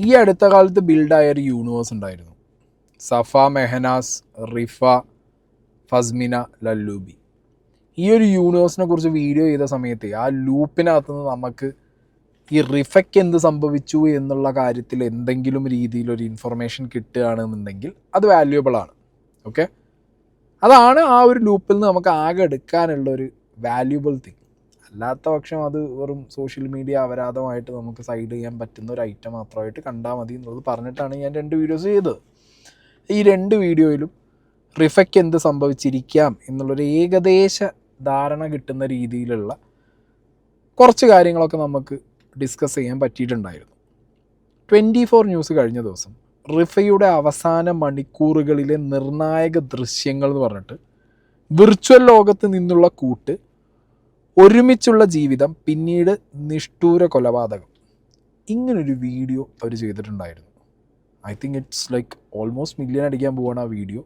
ഈ അടുത്ത കാലത്ത് ബിൽഡായ ഒരു യൂണിവേഴ്സ് ഉണ്ടായിരുന്നു. സഫ, മെഹനാസ്, റിഫ, ഫസ്മിന, ലല്ലൂബി. ഈ ഒരു യൂണിവേഴ്സിനെ കുറിച്ച് വീഡിയോ ചെയ്ത സമയത്ത് ആ ലൂപ്പിനകത്തുനിന്ന് നമുക്ക് ഈ റിഫയ്ക്ക് എന്ത് സംഭവിച്ചു എന്നുള്ള കാര്യത്തിൽ എന്തെങ്കിലും രീതിയിലൊരു ഇൻഫർമേഷൻ കിട്ടുകയാണെന്നുണ്ടെങ്കിൽ അത് വാല്യുബിളാണ്. ഓക്കെ, അതാണ് ആ ഒരു ലൂപ്പിൽ നിന്ന് നമുക്ക് ആകെ എടുക്കാനുള്ളൊരു വാല്യുബിൾ തിങ്. അല്ലാത്ത പക്ഷം അത് വെറും സോഷ്യൽ മീഡിയ അപരാധമായിട്ട് നമുക്ക് സൈഡ് ചെയ്യാൻ പറ്റുന്ന ഒരു ഐറ്റം മാത്രമായിട്ട് കണ്ടാൽ മതി എന്നുള്ളത് പറഞ്ഞിട്ടാണ് ഞാൻ 2 വീഡിയോസ് ചെയ്തത്. ഈ 2 വീഡിയോയിലും റിഫയ്ക്ക് എന്ത് സംഭവിച്ചിരിക്കാം എന്നുള്ളൊരു ഏകദേശ ധാരണ കിട്ടുന്ന രീതിയിലുള്ള കുറച്ച് കാര്യങ്ങളൊക്കെ നമുക്ക് ഡിസ്കസ് ചെയ്യാൻ പറ്റിയിട്ടുണ്ടായിരുന്നു. 24 ന്യൂസ് കഴിഞ്ഞ ദിവസം റിഫയുടെ അവസാന മണിക്കൂറുകളിലെ നിർണായക ദൃശ്യങ്ങൾ എന്ന് പറഞ്ഞിട്ട് വിർച്വൽ ലോകത്ത് നിന്നുള്ള കൂട്ട്, ഒരുമിച്ചുള്ള ജീവിതം, പിന്നീട് നിഷ്ഠൂര കൊലപാതകം, ഇങ്ങനൊരു വീഡിയോ അവർ ചെയ്തിട്ടുണ്ടായിരുന്നു. I think it's like almost million അടിക്കാൻ പോവാണ് ആ വീഡിയോ.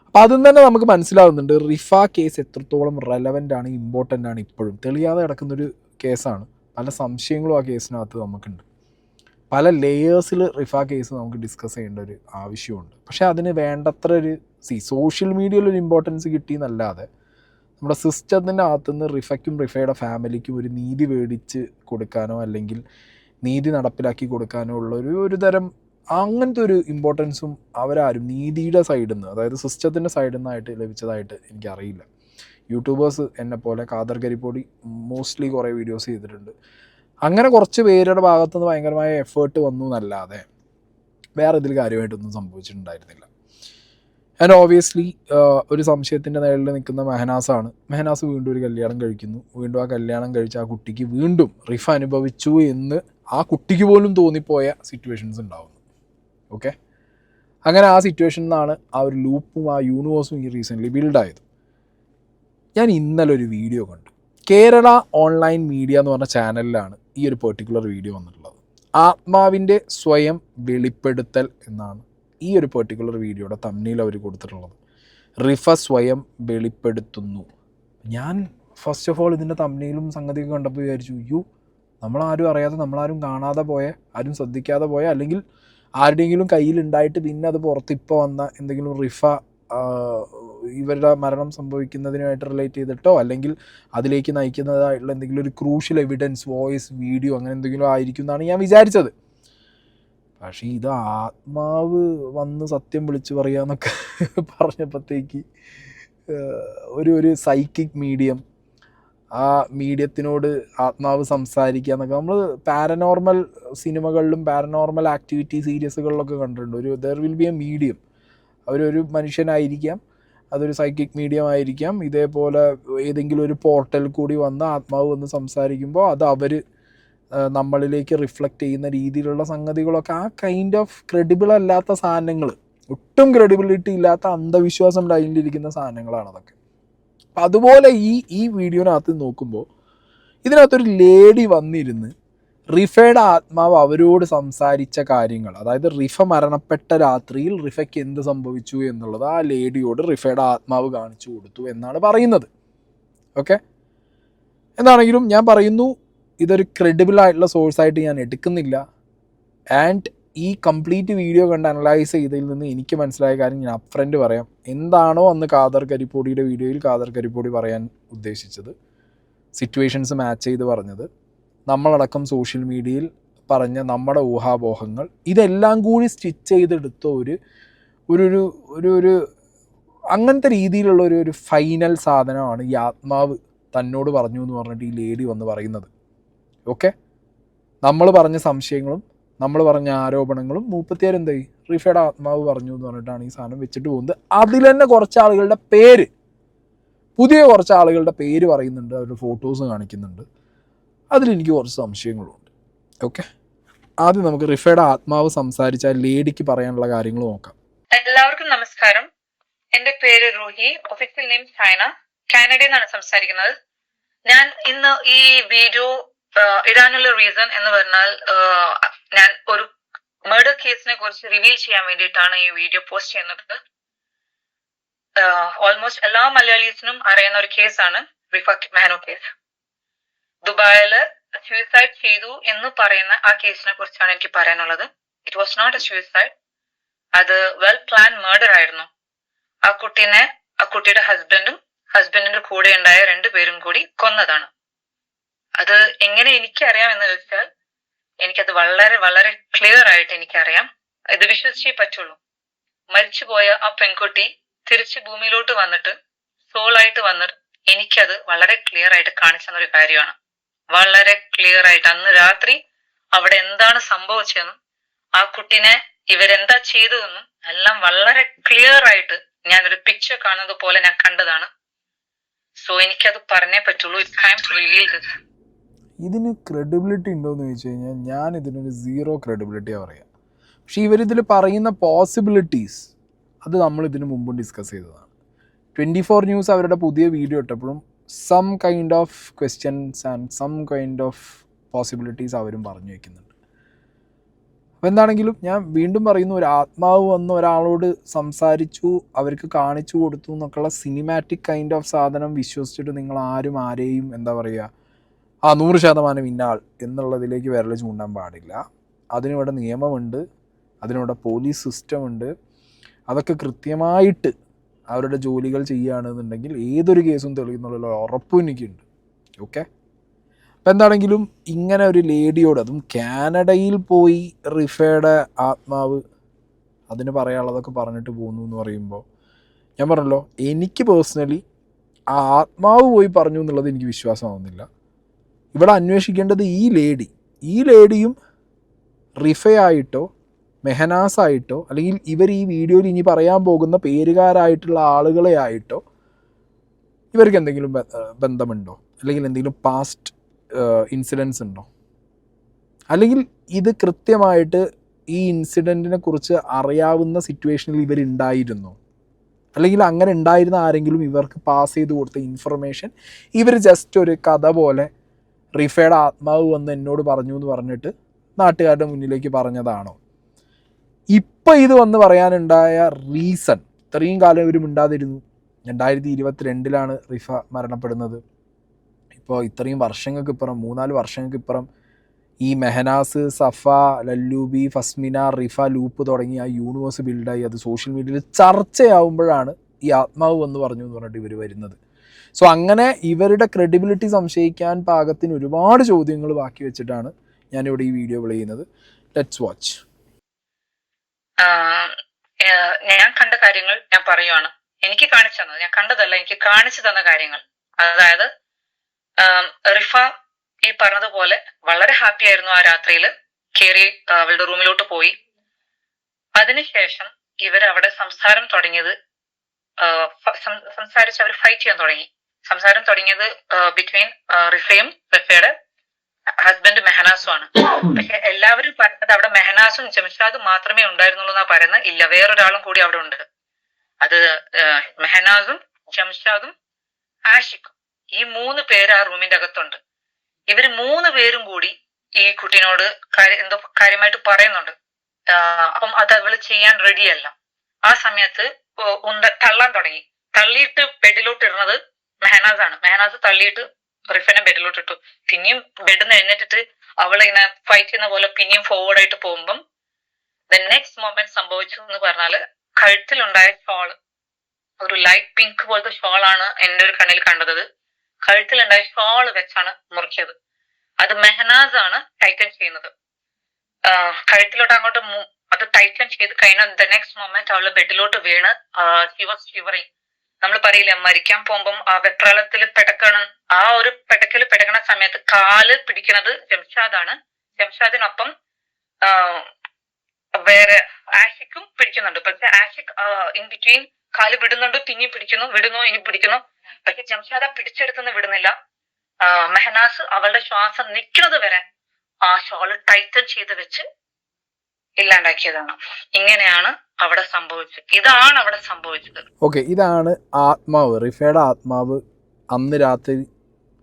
അപ്പോൾ അതിൽ തന്നെ നമുക്ക് മനസ്സിലാവുന്നുണ്ട് റിഫ കേസ് എത്രത്തോളം റെലവൻ്റ് ആണ്, ഇമ്പോർട്ടൻ്റ് ആണ്. ഇപ്പോഴും തെളിയാതെ കിടക്കുന്നൊരു കേസാണ്. പല സംശയങ്ങളും ആ കേസിനകത്ത് നമുക്കുണ്ട്. പല ലേയേഴ്സിൽ റിഫ കേസ് നമുക്ക് ഡിസ്കസ് ചെയ്യേണ്ട ഒരു ആവശ്യമുണ്ട്. പക്ഷേ അതിന് വേണ്ടത്ര ഒരു സോഷ്യൽ മീഡിയയിൽ ഒരു ഇമ്പോർട്ടൻസ് കിട്ടിയെന്നല്ലാതെ നമ്മുടെ സിസ്റ്റത്തിൻ്റെ അകത്തുനിന്ന് റിഫയ്ക്കും റിഫയുടെ ഫാമിലിക്കും ഒരു നീതി മേടിച്ച് കൊടുക്കാനോ അല്ലെങ്കിൽ നീതി നടപ്പിലാക്കി കൊടുക്കാനോ ഉള്ള ഒരു തരം അങ്ങനത്തെ ഒരു ഇമ്പോർട്ടൻസും അവരാരും നീതിയുടെ സൈഡിൽ നിന്ന്, അതായത് സിസ്റ്റത്തിൻ്റെ സൈഡിൽ നിന്നായിട്ട് ലഭിച്ചതായിട്ട് എനിക്കറിയില്ല. യൂട്യൂബേഴ്സ് എന്നെ പോലെ ഖാദർ കരിപ്പൊടി മോസ്റ്റ്ലി കുറേ വീഡിയോസ് ചെയ്തിട്ടുണ്ട്. അങ്ങനെ കുറച്ച് പേരുടെ ഭാഗത്തുനിന്ന് ഭയങ്കരമായ എഫേർട്ട് വന്നു എന്നല്ലാതെ വേറെ ഇതിൽ കാര്യമായിട്ടൊന്നും സംഭവിച്ചിട്ടുണ്ടായിരുന്നില്ല. ആൻഡ് ഓബിയസ്ലി ഒരു സംശയത്തിൻ്റെ നിഴലിൽ നിൽക്കുന്ന മെഹനാസാണ്. മെഹനാസ് വീണ്ടും ഒരു കല്യാണം കഴിക്കുന്നു. വീണ്ടും ആ കല്യാണം കഴിച്ച ആ കുട്ടിക്ക് വീണ്ടും റിഫ അനുഭവിച്ചു എന്ന് ആ കുട്ടിക്ക് പോലും തോന്നിപ്പോയ സിറ്റുവേഷൻസ് ഉണ്ടാവുന്നു. ഓക്കെ, അങ്ങനെ ആ സിറ്റുവേഷനിൽ നിന്നാണ് ആ ഒരു ലൂപ്പും ആ യൂണിവേഴ്സും ഈ റീസെൻ്റ്ലി ബിൽഡായത്. ഞാൻ ഇന്നലെ ഒരു വീഡിയോ കണ്ടു. കേരള ഓൺലൈൻ മീഡിയ എന്ന് പറഞ്ഞ ചാനലിലാണ് ഈ ഒരു പെർട്ടിക്കുലർ വീഡിയോ വന്നിട്ടുള്ളത്. ആത്മാവിൻ്റെ സ്വയം വെളിപ്പെടുത്തൽ എന്നാണ് ഈ ഒരു പെർട്ടിക്കുലർ വീഡിയോയുടെ തമ്മിൽ അവർ കൊടുത്തിട്ടുള്ളത്. റിഫ സ്വയം വെളിപ്പെടുത്തുന്നു. ഞാൻ ഫസ്റ്റ് ഓഫ് ഓൾ ഇതിൻ്റെ തമ്മിലും സംഗതിയൊക്കെ കണ്ടപ്പോൾ വിചാരിച്ചു, നമ്മളാരും അറിയാതെ, നമ്മളാരും കാണാതെ പോയ, ആരും ശ്രദ്ധിക്കാതെ പോയ, അല്ലെങ്കിൽ ആരുടെയെങ്കിലും കയ്യിലുണ്ടായിട്ട് പിന്നെ അത് പുറത്ത് ഇപ്പോൾ വന്ന എന്തെങ്കിലും റിഫ ഇവരുടെ മരണം സംഭവിക്കുന്നതിനുമായിട്ട് റിലേറ്റ് ചെയ്തിട്ടോ അല്ലെങ്കിൽ അതിലേക്ക് നയിക്കുന്നതായിട്ടുള്ള എന്തെങ്കിലും ഒരു ക്രൂഷ്യൽ എവിഡൻസ്, വോയിസ്, വീഡിയോ അങ്ങനെ എന്തെങ്കിലും ആയിരിക്കും എന്നാണ് ഞാൻ വിചാരിച്ചത്. പക്ഷേ ഇത് ആത്മാവ് വന്ന് സത്യം വിളിച്ച് പറയാന്നൊക്കെ പറഞ്ഞപ്പോഴത്തേക്ക് ഒരു സൈക്കിക് മീഡിയം, ആ മീഡിയത്തിനോട് ആത്മാവ് സംസാരിക്കുക എന്നൊക്കെ നമ്മൾ പാരനോർമൽ സിനിമകളിലും പാരനോർമൽ ആക്ടിവിറ്റി സീരീസുകളിലൊക്കെ കണ്ടിട്ടുണ്ട്. There will be A medium. അവരൊരു മനുഷ്യനായിരിക്കാം, അതൊരു സൈക്കിക് മീഡിയം ആയിരിക്കാം. ഇതേപോലെ ഏതെങ്കിലും ഒരു പോർട്ടൽ കൂടി വന്ന് ആത്മാവ് വന്ന് സംസാരിക്കുമ്പോൾ അത് അവർ നമ്മളിലേക്ക് റിഫ്ലക്റ്റ് ചെയ്യുന്ന രീതിയിലുള്ള സംഗതികളൊക്കെ ആ കൈൻഡ് ഓഫ് ക്രെഡിബിൾ അല്ലാത്ത സാധനങ്ങൾ, ഒട്ടും ക്രെഡിബിലിറ്റി ഇല്ലാത്ത അന്ധവിശ്വാസം ലൈനിലിരിക്കുന്ന സാധനങ്ങളാണ് അതൊക്കെ. അപ്പം അതുപോലെ ഈ വീഡിയോനകത്ത് നോക്കുമ്പോൾ ഇതിനകത്തൊരു ലേഡി വന്നിരുന്ന് റിഫയുടെ ആത്മാവ് അവരോട് സംസാരിച്ച കാര്യങ്ങൾ, അതായത് റിഫ മരണപ്പെട്ട രാത്രിയിൽ റിഫയ്ക്ക് എന്ത് സംഭവിച്ചു എന്നുള്ളത് ആ ലേഡിയോട് റിഫയുടെ ആത്മാവ് കാണിച്ചു കൊടുത്തു എന്നാണ് പറയുന്നത്. ഓക്കെ, എന്താണെങ്കിലും ഞാൻ പറയുന്നു, ഇതൊരു ക്രെഡിബിൾ ആയിട്ടുള്ള സോഴ്സായിട്ട് ഞാൻ എടുക്കുന്നില്ല. ആൻഡ് ഈ കംപ്ലീറ്റ് വീഡിയോ കണ്ട് അനലൈസ് ചെയ്തതിൽ നിന്ന് എനിക്ക് മനസ്സിലായ കാര്യം ഞാൻ അപ്ഫ്രണ്ട് പറയാം. എന്താണോ അന്ന് ഖാദർ കരിപ്പൊടിയുടെ വീഡിയോയിൽ ഖാദർ കരിപ്പൊടി പറയാൻ ഉദ്ദേശിച്ചത്, സിറ്റുവേഷൻസ് മാച്ച് ചെയ്ത് പറഞ്ഞത്, നമ്മളടക്കം സോഷ്യൽ മീഡിയയിൽ പറഞ്ഞ നമ്മുടെ ഊഹാപോഹങ്ങൾ, ഇതെല്ലാം കൂടി സ്റ്റിച്ച് ചെയ്തെടുത്ത ഒരു അങ്ങനത്തെ രീതിയിലുള്ള ഒരു ഫൈനൽ സാധനമാണ് ഈ ആത്മാവ് തന്നോട് പറഞ്ഞു എന്ന് പറഞ്ഞിട്ട് ഈ ലേഡി വന്ന് പറയുന്നത്. ഓക്കെ, നമ്മൾ പറഞ്ഞ സംശയങ്ങളും നമ്മൾ പറഞ്ഞ ആരോപണങ്ങളും 36 എന്തായി റിഫയുടെ ആത്മാവ് പറഞ്ഞു എന്ന് പറഞ്ഞിട്ടാണ് ഈ സാധനം വെച്ചിട്ട് പോകുന്നത്. അതിൽ തന്നെ കുറച്ച് ആളുകളുടെ പേര്, പുതിയ കുറച്ച് ആളുകളുടെ പേര് പറയുന്നുണ്ട്, അവരുടെ ഫോട്ടോസ് കാണിക്കുന്നുണ്ട്. അതിലെനിക്ക് കുറച്ച് സംശയങ്ങളുണ്ട്. ഓക്കെ, ആദ്യം നമുക്ക് റിഫയുടെ ആത്മാവ് സംസാരിച്ച ലേഡിക്ക് പറയാനുള്ള കാര്യങ്ങൾ നോക്കാം. എല്ലാവർക്കും നമസ്കാരം. എന്റെ പേര് റൂഹി, ഒഫീഷ്യൽ നെയിം ഷൈന, കാനഡയിൽ നിന്നാണ് സംസാരിക്കുന്നത്. ഞാൻ ഇന്ന് ഈ വീഡിയോ ഇടാനുള്ള റീസൺ എന്ന് പറഞ്ഞാൽ, ഞാൻ ഒരു മർഡർ കേസിനെ കുറിച്ച് റിവീൽ ചെയ്യാൻ വേണ്ടിയിട്ടാണ് ഈ വീഡിയോ പോസ്റ്റ് ചെയ്യുന്നത്. ഓൾമോസ്റ്റ് എല്ലാ മലയാളീസിനും അറിയുന്ന ഒരു കേസാണ് റിഫ മെഹനോ കേസ്. ദുബായില് സൂയിസൈഡ് ചെയ്തു എന്ന് പറയുന്ന ആ കേസിനെ കുറിച്ചാണ് എനിക്ക് പറയാനുള്ളത്. It was not a suicide. അത് വെൽ പ്ലാൻ മർഡർ ആയിരുന്നു. ആ കുട്ടിയുടെ ഹസ്ബൻഡിന്റെ കൂടെ ഉണ്ടായ 2 പേരും കൂടി കൊന്നതാണ്. അത് എങ്ങനെ എനിക്കറിയാം എന്ന് വെച്ചാൽ എനിക്കത് വളരെ വളരെ ക്ലിയർ ആയിട്ട് എനിക്കറിയാം. ഇത് വിശ്വസിച്ചേ പറ്റുള്ളൂ. മരിച്ചുപോയ ആ പെൺകുട്ടി തിരിച്ച് ഭൂമിയിലോട്ട് വന്നിട്ട് സോളായിട്ട് വന്നിട്ട് എനിക്കത് വളരെ ക്ലിയർ ആയിട്ട് കാണിച്ചു തന്നൊരു കാര്യമാണ്. വളരെ ക്ലിയർ ആയിട്ട് അന്ന് രാത്രി അവിടെ എന്താണ് സംഭവിച്ചതെന്നും ആ കുട്ടിനെ ഇവരെന്താ ചെയ്തതെന്നും എല്ലാം വളരെ ക്ലിയർ ആയിട്ട് ഞാനൊരു പിക്ചർ കാണുന്നത് പോലെ ഞാൻ കണ്ടതാണ്. സോ എനിക്കത് പറഞ്ഞേ പറ്റുള്ളൂ. It's time to reveal this. ഇതിന് ക്രെഡിബിലിറ്റി ഉണ്ടോയെന്ന് ചോദിച്ചു കഴിഞ്ഞാൽ ഞാൻ ഇതിനൊരു 0 ക്രെഡിബിലിറ്റിയാണ് പറയുക. പക്ഷേ ഇവരിതിൽ പറയുന്ന പോസിബിലിറ്റീസ് അത് നമ്മൾ ഇതിനു മുമ്പും ഡിസ്കസ് ചെയ്തതാണ്. 24 ന്യൂസ് അവരുടെ പുതിയ വീഡിയോ ഇട്ടപ്പോഴും some kind of questions and some kind of possibilities അവരും പറഞ്ഞു വയ്ക്കുന്നുണ്ട്. അപ്പോൾ എന്താണെങ്കിലും ഞാൻ വീണ്ടും പറയുന്നു, ഒരു ആത്മാവ് വന്ന് ഒരാളോട് സംസാരിച്ചു, അവർക്ക് കാണിച്ചു കൊടുത്തു എന്നൊക്കെയുള്ള സിനിമാറ്റിക് കൈൻഡ് ഓഫ് സാധനം വിശ്വസിച്ചിട്ട് നിങ്ങൾ ആരെയും എന്താ പറയുക 100% ഇന്നാൾ എന്നുള്ളതിലേക്ക് വിരൽ ചൂണ്ടാൻ പാടില്ല. അതിനിവിടെ നിയമമുണ്ട്, അതിനിവിടെ പോലീസ് സിസ്റ്റം ഉണ്ട്. അതൊക്കെ കൃത്യമായിട്ട് അവരുടെ ജോലികൾ ചെയ്യുകയാണെന്നുണ്ടെങ്കിൽ ഏതൊരു കേസും തെളിയുന്നുള്ള ഉറപ്പും എനിക്കുണ്ട്. ഓക്കെ, അപ്പം എന്താണെങ്കിലും ഇങ്ങനെ ഒരു ലേഡിയോട്, അതും കാനഡയിൽ പോയി റിഫയുടെ ആത്മാവ് അതിന് പറയാനുള്ളതൊക്കെ പറഞ്ഞിട്ട് പോകുന്നു എന്ന് പറയുമ്പോൾ ഞാൻ പറഞ്ഞല്ലോ, എനിക്ക് പേഴ്സണലി ആ ആത്മാവ് പോയി പറഞ്ഞു എന്നുള്ളത് എനിക്ക് വിശ്വാസമാവുന്നില്ല. ഇവിടെ അന്വേഷിക്കേണ്ടത് ഈ ലേഡിയും റിഫയായിട്ടോ മെഹനാസായിട്ടോ അല്ലെങ്കിൽ ഇവർ ഈ വീഡിയോയിൽ ഇനി പറയാൻ പോകുന്ന പേരുകാരായിട്ടുള്ള ആളുകളെ ആയിട്ടോ ഇവർക്ക് എന്തെങ്കിലും ബന്ധമുണ്ടോ, അല്ലെങ്കിൽ എന്തെങ്കിലും പാസ്റ്റ് ഇൻസിഡൻസ് ഉണ്ടോ, അല്ലെങ്കിൽ ഇത് കൃത്യമായിട്ട് ഈ ഇൻസിഡൻറ്റിനെ കുറിച്ച് അറിയാവുന്ന സിറ്റുവേഷനിൽ ഇവരുണ്ടായിരുന്നോ, അല്ലെങ്കിൽ അങ്ങനെ ഉണ്ടായിരുന്ന ആരെങ്കിലും ഇവർക്ക് പാസ് ചെയ്ത് കൊടുത്ത ഇൻഫർമേഷൻ ഇവർ ജസ്റ്റ് ഒരു കഥ പോലെ റിഫയുടെ ആത്മാവ് വന്ന് എന്നോട് പറഞ്ഞു എന്ന് പറഞ്ഞിട്ട് നാട്ടുകാരുടെ മുന്നിലേക്ക് പറഞ്ഞതാണോ? ഇപ്പം ഇത് വന്ന് പറയാനുണ്ടായ റീസൺ, ഇത്രയും കാലം ഇവർ മിണ്ടാതിരുന്നു. 2022 റിഫ മരണപ്പെടുന്നത്. ഇപ്പോൾ ഇത്രയും വർഷങ്ങൾക്കിപ്പുറം 3-4 വർഷങ്ങൾക്കിപ്പുറം ഈ മെഹനാസ്, സഫ, ലല്ലൂബി, ഫസ്മിന, റിഫ ലൂപ്പ് തുടങ്ങി ആ യൂണിവേഴ്സ് ബിൽഡായി അത് സോഷ്യൽ മീഡിയയിൽ ചർച്ചയാവുമ്പോഴാണ് ഈ ആത്മാവ് വന്ന് പറഞ്ഞു എന്ന് പറഞ്ഞിട്ട് ഇവർ വരുന്നത്. സോ അങ്ങനെ ഇവരുടെ ക്രെഡിബിലിറ്റി സംശയിക്കാൻ പാകത്തിന് ഒരുപാട് ചോദ്യങ്ങൾ ബാക്കി വെച്ചിട്ടാണ് ഞാനിവിടെ ഈ വീഡിയോ പ്ലേ ചെയ്യുന്നത്. Let's watch. ഞാൻ കണ്ട കാര്യങ്ങൾ ഞാൻ പറയുവാണ്. എനിക്ക് കാണിച്ചു തന്നത്, ഞാൻ കണ്ടതല്ല, എനിക്ക് കാണിച്ചു തന്ന കാര്യങ്ങൾ. അതായത് റിഫ ഈ പറഞ്ഞതുപോലെ വളരെ ഹാപ്പി ആയിരുന്നു ആ രാത്രിയിൽ. കേറി അവളുടെ റൂമിലോട്ട് പോയി. അതിനുശേഷം ഇവരവിടെ സംസാരം തുടങ്ങിയത്, സംസാരിച്ച് അവർ ഫൈറ്റ് ചെയ്യാൻ തുടങ്ങി. സംസാരം തുടങ്ങിയത് ബിറ്റ്വീൻ റിഫയും റിഫയുടെ ഹസ്ബൻഡ് മെഹനാസും ആണ്. പക്ഷെ എല്ലാവരും പറഞ്ഞത് അവിടെ മെഹനാസും ജംഷാദും മാത്രമേ ഉണ്ടായിരുന്നുള്ളൂ എന്നാ പറയുന്നത്. ഇല്ല, വേറൊരാളും കൂടി അവിടെ ഉണ്ട്. അത് മെഹനാസും ജംഷാദും ആഷിഖും, ഈ 3 പേര് ആ റൂമിന്റെ അകത്തുണ്ട്. ഇവര് 3 പേരും കൂടി ഈ കുട്ടീനോട് എന്തോ കാര്യമായിട്ട് പറയുന്നുണ്ട്. അപ്പം അത് അവള് ചെയ്യാൻ റെഡിയല്ല. ആ സമയത്ത് തള്ളാൻ തുടങ്ങി. തള്ളിയിട്ട് ബെഡിലോട്ട് ഇടുന്നത് മെഹനാസ് ആണ്. മെഹനാസ് തള്ളിയിട്ട് റിഫനെ ബെഡിലോട്ട് ഇട്ടു. പിന്നെയും ബെഡിൽ നിന്ന് എഴുന്നേറ്റിട്ട് അവളിങ്ങനെ ഫൈറ്റ് ചെയ്യുന്ന പോലെ പിന്നെയും ഫോർവേഡ് ആയിട്ട് പോകുമ്പം നെക്സ്റ്റ് മൊമെന്റ് സംഭവിച്ചു എന്ന് പറഞ്ഞാല്, കഴുത്തിലുണ്ടായ ഷോള്, ഒരു ലൈറ്റ് പിങ്ക് പോലത്തെ ഷോളാണ് എന്റെ ഒരു കണ്ണിൽ കണ്ടത്. കഴുത്തിലുണ്ടായ ഷോള് വെച്ചാണ് മുറിച്ചത്. അത് മെഹനാസ് ആണ് ടൈറ്റൻ ചെയ്യുന്നത്. കഴുത്തിലോട്ട് അങ്ങോട്ട് അത് ടൈറ്റൻ ചെയ്ത് കഴിഞ്ഞ ദ നെക്സ്റ്റ് മൊമെന്റ് അവള് ബെഡിലോട്ട് വീണ് ഷി വാസ് ഷിവറിങ്. നമ്മൾ പറയില്ല, മരിക്കാൻ പോകുമ്പം ആ വെപ്രാളത്തിൽ പെടക്കണം. ആ ഒരു പെടക്കണ സമയത്ത് കാല് പിടിക്കണത് ജംഷാദാണ്. ജംഷാദിനൊപ്പം വേറെ ആഷിഖും പിടിക്കുന്നുണ്ട്. പക്ഷെ ആഷിഖ് ഇൻ ബിറ്റ്വീൻ കാല് വിടുന്നുണ്ട്, പിന്നെയും പിടിക്കുന്നു, വിടുന്നു, ഇനി പിടിക്കുന്നു. പക്ഷെ ജംഷാദ പിടിച്ചെടുത്തൊന്നും വിടുന്നില്ല. മെഹനാസ് അവളുടെ ശ്വാസം നിൽക്കുന്നത് വരെ ആ ഷോള് ടൈറ്റൻ ചെയ്ത് വെച്ച് ഇല്ലാണ്ടാക്കിയതാണ്. ഇങ്ങനെയാണ് അവിടെ സംഭവിച്ചത്. ഇതാണ് അവിടെ സംഭവിച്ചത്. ഓക്കെ, ഇതാണ് ആത്മാവ്, റിഫയുടെ ആത്മാവ് അന്ന് രാത്രി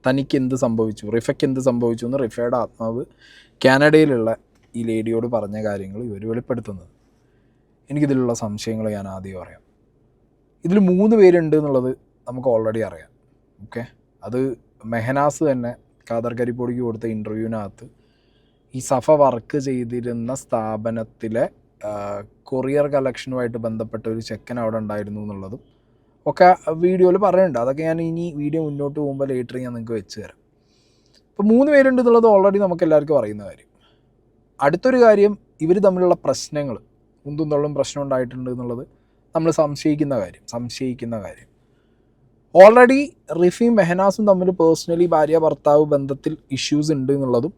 തനിക്ക് എന്ത് സംഭവിച്ചു, റിഫയ്ക്ക് എന്ത് സംഭവിച്ചു എന്ന് റിഫയുടെ ആത്മാവ് കാനഡയിലുള്ള ഈ ലേഡിയോട് പറഞ്ഞ കാര്യങ്ങൾ ഇവർ വെളിപ്പെടുത്തുന്നത്. എനിക്കിതിലുള്ള സംശയങ്ങൾ ഞാൻ ആദ്യം പറയാം. ഇതിൽ 3 പേരുണ്ട് എന്നുള്ളത് നമുക്ക് ഓൾറെഡി അറിയാം. ഓക്കെ, അത് മെഹനാസ് തന്നെ ഖാദർ കരിപ്പൊടിക്ക് കൊടുത്ത ഇൻ്റർവ്യൂവിനകത്ത് ഈ സഫ വർക്ക് ചെയ്തിരുന്ന സ്ഥാപനത്തിലെ കൊറിയർ കളക്ഷനുമായിട്ട് ബന്ധപ്പെട്ട ഒരു ചെക്കൻ അവിടെ ഉണ്ടായിരുന്നു എന്നുള്ളതും ഒക്കെ വീഡിയോയിൽ പറയുന്നുണ്ട്. അതൊക്കെ ഞാൻ ഇനി വീഡിയോ മുന്നോട്ട് പോകുമ്പോൾ ലേറ്റർ ഞാൻ നിങ്ങൾക്ക് വെച്ച് തരാം. ഇപ്പോൾ 3 പേരുണ്ട് എന്നുള്ളത് ഓൾറെഡി നമുക്ക് എല്ലാവർക്കും അറിയുന്ന കാര്യം. അടുത്തൊരു കാര്യം, ഇവർ തമ്മിലുള്ള പ്രശ്നങ്ങൾ, ഉന്തും തള്ളും പ്രശ്നം ഉണ്ടായിട്ടുണ്ട് എന്നുള്ളത് നമ്മൾ സംശയിക്കുന്ന കാര്യം. ഓൾറെഡി റിഫയും മെഹനാസും തമ്മിൽ പേഴ്സണലി ഭാര്യ ഭർത്താവ് ബന്ധത്തിൽ ഇഷ്യൂസ് ഉണ്ട് എന്നുള്ളതും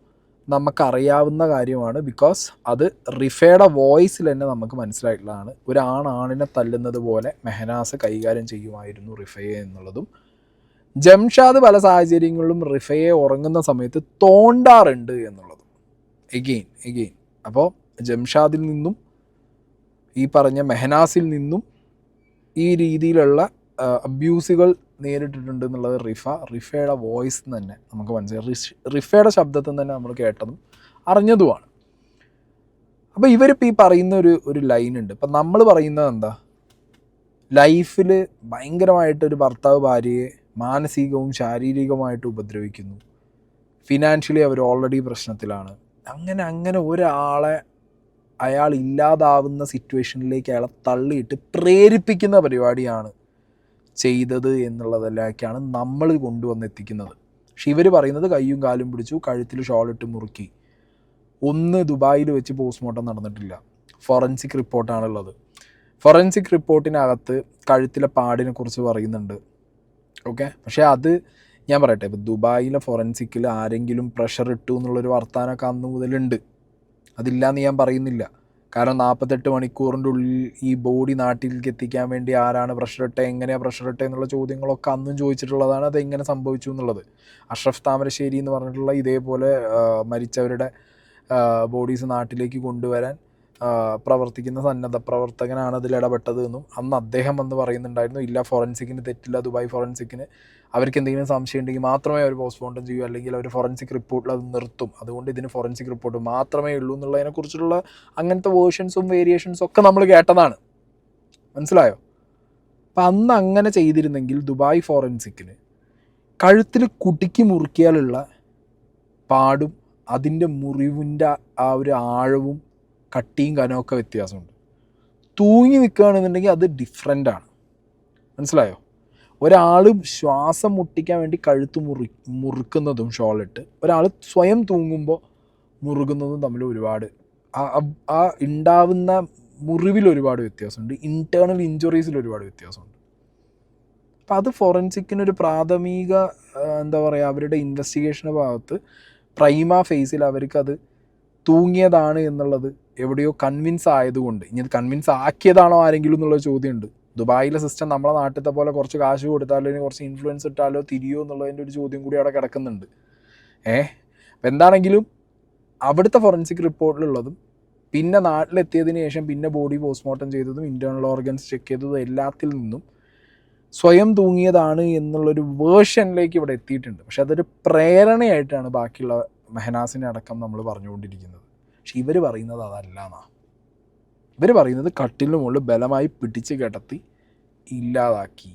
നമുക്കറിയാവുന്ന കാര്യമാണ്. ബിക്കോസ് അത് റിഫയുടെ വോയിസിൽ തന്നെ നമുക്ക് മനസ്സിലായിട്ടുള്ളതാണ്. ഒരാണിനെ തല്ലുന്നത് പോലെ മെഹനാസ് കൈകാര്യം ചെയ്യുമായിരുന്നു റിഫയെ എന്നുള്ളതും, ജംഷാദ് പല സാഹചര്യങ്ങളിലും റിഫയെ ഉറങ്ങുന്ന സമയത്ത് തോണ്ടാറുണ്ട് എന്നുള്ളതും എഗെയിൻ. അപ്പോൾ ജംഷാദിൽ നിന്നും ഈ പറഞ്ഞ മെഹനാസിൽ നിന്നും ഈ രീതിയിലുള്ള അബ്യൂസുകൾ നേരിട്ടിട്ടുണ്ട് എന്നുള്ളത് റിഫയുടെ വോയിസ് തന്നെ നമുക്ക് മനസ്സിലായി. റിഫയുടെ ശബ്ദത്തിൽ തന്നെ നമ്മൾ കേട്ടതും അറിഞ്ഞതുമാണ്. അപ്പോൾ ഇവരിപ്പോൾ ഈ പറയുന്ന ഒരു ലൈനുണ്ട്. ഇപ്പം നമ്മൾ പറയുന്നത് എന്താ, ലൈഫിൽ ഭയങ്കരമായിട്ടൊരു ഭർത്താവ് ഭാര്യയെ മാനസികവും ശാരീരികവുമായിട്ട് ഉപദ്രവിക്കുന്നു, ഫിനാൻഷ്യലി അവർ ഓൾറെഡി പ്രശ്നത്തിലാണ്, അങ്ങനെ ഒരാളെ അയാൾ ഇല്ലാതാവുന്ന സിറ്റുവേഷനിലേക്ക് അയാളെ തള്ളിയിട്ട് പ്രേരിപ്പിക്കുന്ന പരിപാടിയാണ് ചെയ്തത് എന്നുള്ളതിലേക്കാണ് നമ്മൾ കൊണ്ടുവന്നെത്തിക്കുന്നത്. പക്ഷെ ഇവർ പറയുന്നത് കയ്യും കാലും പിടിച്ചു, കഴുത്തിൽ ഷോളിട്ട് മുറുക്കി. ഒന്ന് ദുബായിൽ വെച്ച് പോസ്റ്റ്മോർട്ടം നടന്നിട്ടില്ല, ഫോറൻസിക് റിപ്പോർട്ടാണുള്ളത്. ഫോറൻസിക് റിപ്പോർട്ടിനകത്ത് കഴുത്തിലെ പാടിനെ കുറിച്ച് പറയുന്നുണ്ട്. ഓക്കെ, പക്ഷേ അത് ഞാൻ പറയട്ടെ, ഇപ്പോൾ ദുബായിലെ ഫോറൻസിക്കിൽ ആരെങ്കിലും പ്രഷർ ഇട്ടു എന്നുള്ളൊരു വർത്താനമൊക്കെ അന്ന് മുതലുണ്ട്. അതില്ലാന്ന് ഞാൻ പറയുന്നില്ല. കാരണം 48 മണിക്കൂറിൻ്റെ ഉള്ളിൽ ഈ ബോഡി നാട്ടിലേക്ക് എത്തിക്കാൻ വേണ്ടി ആരാണ് പ്രഷർ ഇട്ടത്, എങ്ങനെയാണ് പ്രഷർ ഇട്ടത് എന്നുള്ള ചോദ്യങ്ങളൊക്കെ അന്നും ചോദിച്ചിട്ടുള്ളതാണ്. അതെങ്ങനെ സംഭവിച്ചു എന്നുള്ളത്. അഷ്റഫ് താമരശ്ശേരി എന്ന് പറഞ്ഞിട്ടുള്ള ഇതേപോലെ മരിച്ചവരുടെ ബോഡീസ് നാട്ടിലേക്ക് കൊണ്ടുവരാൻ പ്രവർത്തിക്കുന്ന സന്നദ്ധ പ്രവർത്തകനാണ് അതിൽ ഇടപെട്ടത് എന്നും അന്ന് അദ്ദേഹം വന്ന് പറയുന്നുണ്ടായിരുന്നു. ഇല്ല, ഫോറൻസിക്കിന് തെറ്റില്ല, ദുബായ് ഫോറൻസിക്കിന് അവർക്ക് എന്തെങ്കിലും സംശയം ഉണ്ടെങ്കിൽ മാത്രമേ അവർ പോസ്റ്റ്മോർട്ടം ചെയ്യൂ, അല്ലെങ്കിൽ അവർ ഫോറൻസിക് റിപ്പോർട്ടിൽ അത് നിർത്തും, അതുകൊണ്ട് ഇതിന് ഫോറൻസിക് റിപ്പോർട്ട് മാത്രമേ ഉള്ളൂ എന്നുള്ളതിനെക്കുറിച്ചുള്ള അങ്ങനത്തെ വേർഷൻസും വേരിയേഷൻസും ഒക്കെ നമ്മൾ കേട്ടതാണ്. മനസ്സിലായോ? അപ്പം അന്ന് അങ്ങനെ ചെയ്തിരുന്നെങ്കിൽ ദുബായ് ഫോറൻസിക്കിന് കഴുത്തിൽ കുടുക്കി മുറുക്കിയാലുള്ള പാടും അതിൻ്റെ മുറിവിൻ്റെ ആ ഒരു ആഴവും കട്ടിയും കനമൊക്കെ വ്യത്യാസമുണ്ട്. തൂങ്ങി നിൽക്കുകയാണെന്നുണ്ടെങ്കിൽ അത് ഡിഫറെൻ്റാണ്. മനസ്സിലായോ? ഒരാൾ ശ്വാസം മുട്ടിക്കാൻ വേണ്ടി കഴുത്ത് മുറുക്കുന്നതും ഷോളിട്ട്, ഒരാൾ സ്വയം തൂങ്ങുമ്പോൾ മുറുകുന്നതും തമ്മിൽ ഒരുപാട് ആ ഉണ്ടാവുന്ന മുറിവിൽ ഒരുപാട് വ്യത്യാസമുണ്ട്, ഇൻറ്റേർണൽ ഇഞ്ചുറീസിൽ ഒരുപാട് വ്യത്യാസമുണ്ട്. അപ്പം അത് ഫോറൻസിക്കിനൊരു പ്രാഥമിക എന്താ പറയുക, അവരുടെ ഇൻവെസ്റ്റിഗേഷൻ്റെ ഭാഗത്ത് പ്രൈമ ഫേസിൽ അവർക്കത് തൂങ്ങിയതാണ് എന്നുള്ളത് എവിടെയോ കൺവിൻസ് ആയതുകൊണ്ട്, ഇനി അത് കൺവിൻസ് ആക്കിയതാണോ ആരെങ്കിലും എന്നുള്ള ചോദ്യമുണ്ട്. ദുബായിലെ സിസ്റ്റം നമ്മളെ നാട്ടിലത്തെ പോലെ കുറച്ച് കാശ് കൊടുത്താലോ ഇനി കുറച്ച് ഇൻഫ്ലുവൻസ് ഇട്ടാലോ തിരിയോ എന്നുള്ളതിൻ്റെ ഒരു ചോദ്യം കൂടി അവിടെ കിടക്കുന്നുണ്ട്. അപ്പം എന്താണെങ്കിലും അവിടുത്തെ ഫോറൻസിക് റിപ്പോർട്ടിലുള്ളതും പിന്നെ നാട്ടിലെത്തിയതിന് ശേഷം പിന്നെ ബോഡി പോസ്റ്റ്മോർട്ടം ചെയ്തതും ഇൻറ്റേർണൽ ഓർഗൻസ് ചെക്ക് ചെയ്തതും എല്ലാത്തിൽ നിന്നും സ്വയം തൂങ്ങിയതാണ് എന്നുള്ളൊരു വേർഷനിലേക്ക് ഇവിടെ എത്തിയിട്ടുണ്ട്. പക്ഷെ അതൊരു പ്രേരണയായിട്ടാണ് ബാക്കിയുള്ള മെഹനാസിനെ അടക്കം നമ്മൾ പറഞ്ഞുകൊണ്ടിരിക്കുന്നത്. പക്ഷെ ഇവർ പറയുന്നത് അതല്ല എന്നാ. ഇവർ പറയുന്നത് കട്ടിലിന് മുകളിൽ ബലമായി പിടിച്ച് കിടത്തി ഇല്ലാതാക്കി,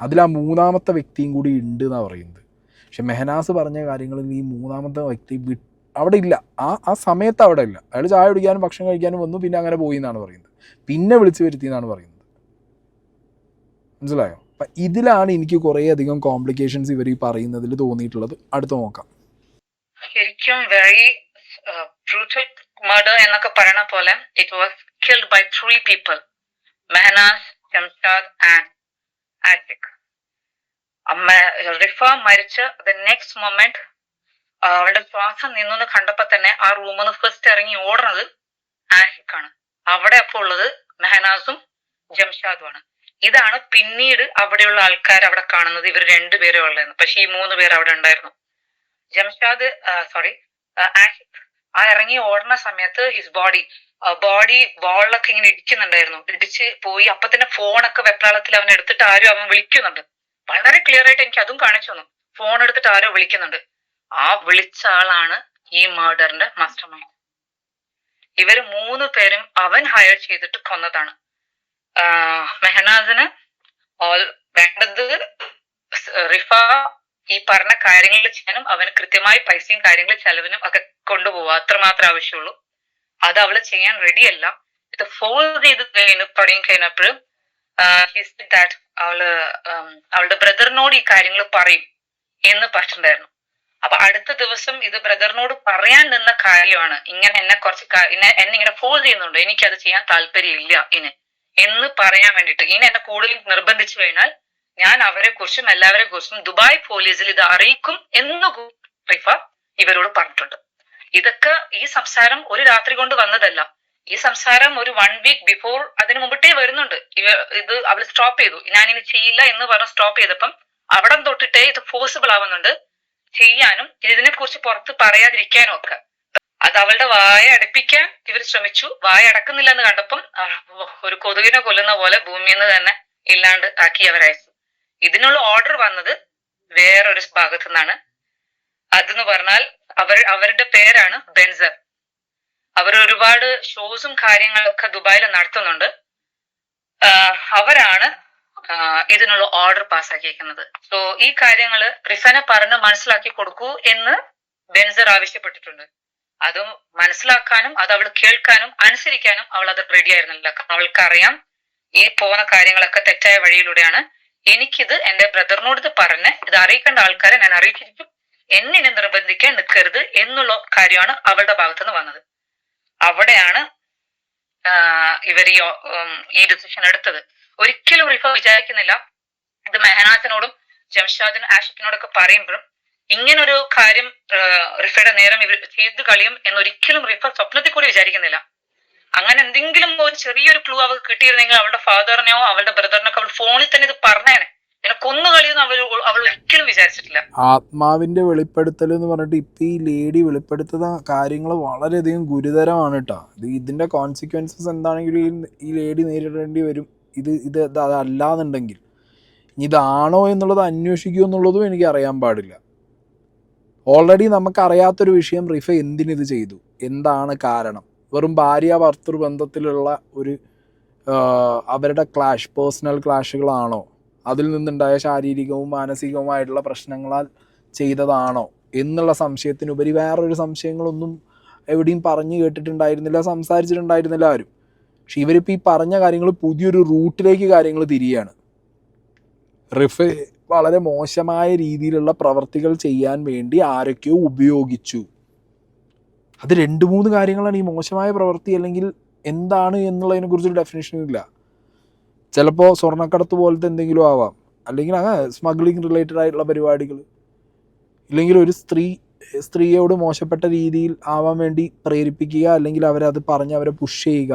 അതിൽ ആ മൂന്നാമത്തെ വ്യക്തിയും കൂടി ഉണ്ട് എന്നാണ് പറയുന്നത്. പക്ഷെ മെഹനാസ് പറഞ്ഞ കാര്യങ്ങളിൽ ഈ മൂന്നാമത്തെ വ്യക്തി അവിടെ ഇല്ല, ആ സമയത്ത് അവിടെ ഇല്ല. അയാൾ ചായ കുടിക്കാനും ഭക്ഷണം കഴിക്കാനും വന്നു, പിന്നെ അങ്ങനെ പോയി എന്നാണ് പറയുന്നത്. പിന്നെ വിളിച്ചു വരുത്തി എന്നാണ് പറയുന്നത്. മനസ്സിലായോ? അപ്പം ഇതിലാണ് എനിക്ക് കുറേ അധികം കോംപ്ലിക്കേഷൻസ് ഇവർ ഈ പറയുന്നതിൽ തോന്നിയിട്ടുള്ളത്. അടുത്ത് നോക്കാം. ശരിക്കും വെരി ബ്രൂട്ടൽ മർഡർ എന്നൊക്കെ പറയുന്ന പോലെ it was killed by 3 people, Mehnas, Jamshad and Ashiq. Rifa മരിച്ച the next moment അവളുടെ ശ്വാസം നിന്നു കണ്ടപ്പോ തന്നെ ആ റൂമിൽ നിന്ന് ഫസ്റ്റ് ഇറങ്ങി ഓടുന്നത് ആഷിഖാണ്. അവിടെ അപ്പോൾ ഉള്ളത് മെഹനാസും ജംഷാദുമാണ്. ഇതാണ് പിന്നീട് അവിടെയുള്ള ആൾക്കാർ അവിടെ കാണുന്നത് ഇവർ 2 പേരേ ഉള്ളതെന്ന്. പക്ഷെ ഈ 3 പേർ അവിടെ ഉണ്ടായിരുന്നു. ജംഷാദ് ആഷിഖ് ആ ഇറങ്ങി ഓടുന്ന സമയത്ത് ഹിസ് ബോഡി വാളിലൊക്കെ ഇങ്ങനെ ഇടിക്കുന്നുണ്ടായിരുന്നു. ഇടിച്ച് പോയി. അപ്പൊ തന്നെ ഫോണൊക്കെ വെപ്രാളത്തിൽ അവൻ എടുത്തിട്ട് അവൻ വിളിക്കുന്നുണ്ട്. വളരെ ക്ലിയർ ആയിട്ട് എനിക്ക് അതും കാണിച്ചു തന്നു. ഫോൺ എടുത്തിട്ട് ആരോ വിളിക്കുന്നുണ്ട്. ആ വിളിച്ച ആളാണ് ഈ മർഡറിന്റെ മാസ്റ്റർ മൈൻഡ്. ഇവര് 3 പേരും അവൻ ഹയർ ചെയ്തിട്ട് കൊന്നതാണ്. മെഹനാസിന് വേണ്ടത് റിഫ ഈ പറഞ്ഞ കാര്യങ്ങൾ ചെയ്യാനും അവന് കൃത്യമായി പൈസയും കാര്യങ്ങളും ചെലവിനും ഒക്കെ കൊണ്ടുപോകുക, അത്രമാത്രം ആവശ്യമുള്ളൂ. അത് അവള് ചെയ്യാൻ റെഡിയല്ല. ഇത് ഫോഴ്സ് ചെയ്ത് തുടങ്ങി കഴിഞ്ഞപ്പോഴും അവളുടെ ബ്രദറിനോട് ഈ കാര്യങ്ങൾ പറയും എന്ന് പറഞ്ഞിട്ടുണ്ടായിരുന്നു. അപ്പൊ അടുത്ത ദിവസം ഇത് ബ്രദറിനോട് പറയാൻ നിന്ന കാര്യമാണ്, ഇങ്ങനെ എന്നെ എന്നെ ഇങ്ങനെ ഫോഴ്സ് ചെയ്യുന്നുണ്ട്, എനിക്കത് ചെയ്യാൻ താല്പര്യമില്ല എന്ന് പറയാൻ വേണ്ടിയിട്ട്. എന്നെ കൂടുതൽ നിർബന്ധിച്ചു കഴിഞ്ഞാൽ ഞാൻ അവരെ കുറിച്ചും എല്ലാവരെ കുറിച്ചും ദുബായ് പോലീസിൽ ഇത് അറിയിക്കും എന്ന് റിഫ ഇവരോട് പറഞ്ഞിട്ടുണ്ട്. ഇതൊക്കെ ഈ സംസാരം ഒരു രാത്രി കൊണ്ട് വന്നതല്ല. ഈ സംസാരം ഒരു 1 വീക്ക് ബിഫോർ അതിന് മുമ്പിട്ടേ വരുന്നുണ്ട്. ഇത് അവൾ സ്റ്റോപ്പ് ചെയ്തു, ഞാൻ ഇനി ചെയ്യില്ല എന്ന് പറഞ്ഞ് സ്റ്റോപ്പ് ചെയ്തപ്പം അവിടെ തൊട്ടിട്ടേ ഇത് പോസിബിൾ ആവുന്നുണ്ട് ചെയ്യാനും ഇതിനെ കുറിച്ച് പുറത്ത് പറയാതിരിക്കാനും ഒക്കെ. അത് അവളുടെ വായ അടപ്പിക്കാൻ ഇവർ ശ്രമിച്ചു. വായ അടക്കുന്നില്ല എന്ന് കണ്ടപ്പം ഒരു കൊതുകിനെ കൊല്ലുന്ന പോലെ ഭൂമിയിൽ നിന്ന് തന്നെ ഇല്ലാണ്ട് ആക്കി അവരയച്ചു. ഇതിനുള്ള ഓർഡർ വന്നത് വേറൊരു ഭാഗത്തു നിന്നാണ്. അതെന്ന് പറഞ്ഞാൽ അവരുടെ പേരാണ് ബെൻസർ. അവർ ഒരുപാട് ഷോസും കാര്യങ്ങളൊക്കെ ദുബായിൽ നടത്തുന്നുണ്ട്. അവരാണ് ഇതിനുള്ള ഓർഡർ പാസ്സാക്കിയിരിക്കുന്നത്. സോ ഈ കാര്യങ്ങള് റിഫനെ പറഞ്ഞ് മനസ്സിലാക്കി കൊടുക്കൂ എന്ന് ബെൻസർ ആവശ്യപ്പെട്ടിട്ടുണ്ട്. അത് മനസ്സിലാക്കാനും അത് അവൾ കേൾക്കാനും അനുസരിക്കാനും അവൾ അത് റെഡി ആയിരുന്നില്ല. അവൾക്കറിയാം ഈ പോകുന്ന കാര്യങ്ങളൊക്കെ തെറ്റായ വഴിയിലൂടെയാണ്. എനിക്കിത് എന്റെ ബ്രദറിനോട് ഇത് പറഞ്ഞ് ഇത് അറിയിക്കേണ്ട ആൾക്കാരെ ഞാൻ അറിയിച്ചിരിക്കും, എന്നെ നിർബന്ധിക്കാൻ നിൽക്കരുത് എന്നുള്ള കാര്യമാണ് അവളുടെ ഭാഗത്തുനിന്ന് വന്നത്. അവിടെയാണ് ഇവർ ഈ ഡിസിഷൻ എടുത്തത്. ഒരിക്കലും റിഫ വിചാരിക്കുന്നില്ല ഇത് മെഹനാസിനോടും ജംഷാദിനും ആഷിഖിനോടൊക്കെ പറയുമ്പോഴും ഇങ്ങനൊരു കാര്യം റിഫയുടെ നേരം ഇവർ ചെയ്ത് കളിയും എന്നൊരിക്കലും റിഫ സ്വപ്നത്തിൽ കൂടി വിചാരിക്കുന്നില്ല. അങ്ങനെ എന്തെങ്കിലും ഒരു ചെറിയൊരു ക്ലൂ അവൾക്ക് കിട്ടിയിരുന്നെങ്കിൽ അവളുടെ ഫാദറിനെയോ അവളുടെ ബ്രദറിനൊക്കെ അവൾ ഫോണിൽ തന്നെ ഇത് പറഞ്ഞേനെ. എന്നെ കൊന്നു കളിയൊന്നും അവൾ ഒരിക്കലും വിചാരിച്ചിട്ടില്ല. ആത്മാവിന്റെ വെളിപ്പെടുത്തൽ എന്ന് പറഞ്ഞിട്ട് ഇപ്പൊ ഈ ലേഡി വെളിപ്പെടുത്തുന്ന കാര്യങ്ങൾ വളരെയധികം ഗുരുതരമാണ് കേട്ടോ. ഇതിന്റെ കോൺസിക്വൻസസ് എന്താണെങ്കിലും ഈ ലേഡി നേരിടേണ്ടി വരും. ഇത് അതല്ലാന്നുണ്ടെങ്കിൽ ഇതാണോ എന്നുള്ളത് അന്വേഷിക്കൂ എന്നുള്ളതും എനിക്ക് അറിയാൻ പാടില്ല. ഓൾറെഡി നമുക്കറിയാത്തൊരു വിഷയം റിഫ എന്തിനിത് ചെയ്തു, എന്താണ് കാരണം. വെറും ഭാര്യ ഭർത്തൃ ബന്ധത്തിലുള്ള ഒരു അവരുടെ പേഴ്സണൽ ക്ലാഷുകളാണോ, അതിൽ നിന്നുണ്ടായ ശാരീരികവും മാനസികവുമായിട്ടുള്ള പ്രശ്നങ്ങളാൽ ചെയ്തതാണോ എന്നുള്ള സംശയത്തിനുപരി വേറൊരു സംശയങ്ങളൊന്നും എവിടെയും പറഞ്ഞു കേട്ടിട്ടുണ്ടായിരുന്നില്ല, സംസാരിച്ചിട്ടുണ്ടായിരുന്നില്ല ആരും. പക്ഷെ ഇവരിപ്പോൾ ഈ പറഞ്ഞ കാര്യങ്ങൾ പുതിയൊരു റൂട്ടിലേക്ക് കാര്യങ്ങൾ തിരിയാണ്. റിഫ വളരെ മോശമായ രീതിയിലുള്ള പ്രവർത്തികൾ ചെയ്യാൻ വേണ്ടി ആരൊക്കെയോ ഉപയോഗിച്ചു. അത് 2-3 കാര്യങ്ങളാണ്. ഈ മോശമായ പ്രവൃത്തി അല്ലെങ്കിൽ എന്താണ് എന്നുള്ളതിനെക്കുറിച്ചൊരു ഡെഫിനേഷനും ഇല്ല. ചിലപ്പോൾ സ്വർണ്ണക്കടത്ത് പോലത്തെ എന്തെങ്കിലും ആവാം, അല്ലെങ്കിൽ സ്മഗ്ലിംഗ് റിലേറ്റഡ് ആയിട്ടുള്ള പരിപാടികൾ, ഇല്ലെങ്കിൽ ഒരു സ്ത്രീയോട് മോശപ്പെട്ട രീതിയിൽ ആവാൻ വേണ്ടി പ്രേരിപ്പിക്കുക, അല്ലെങ്കിൽ അവരത് പറഞ്ഞ് അവരെ പുഷ് ചെയ്യുക,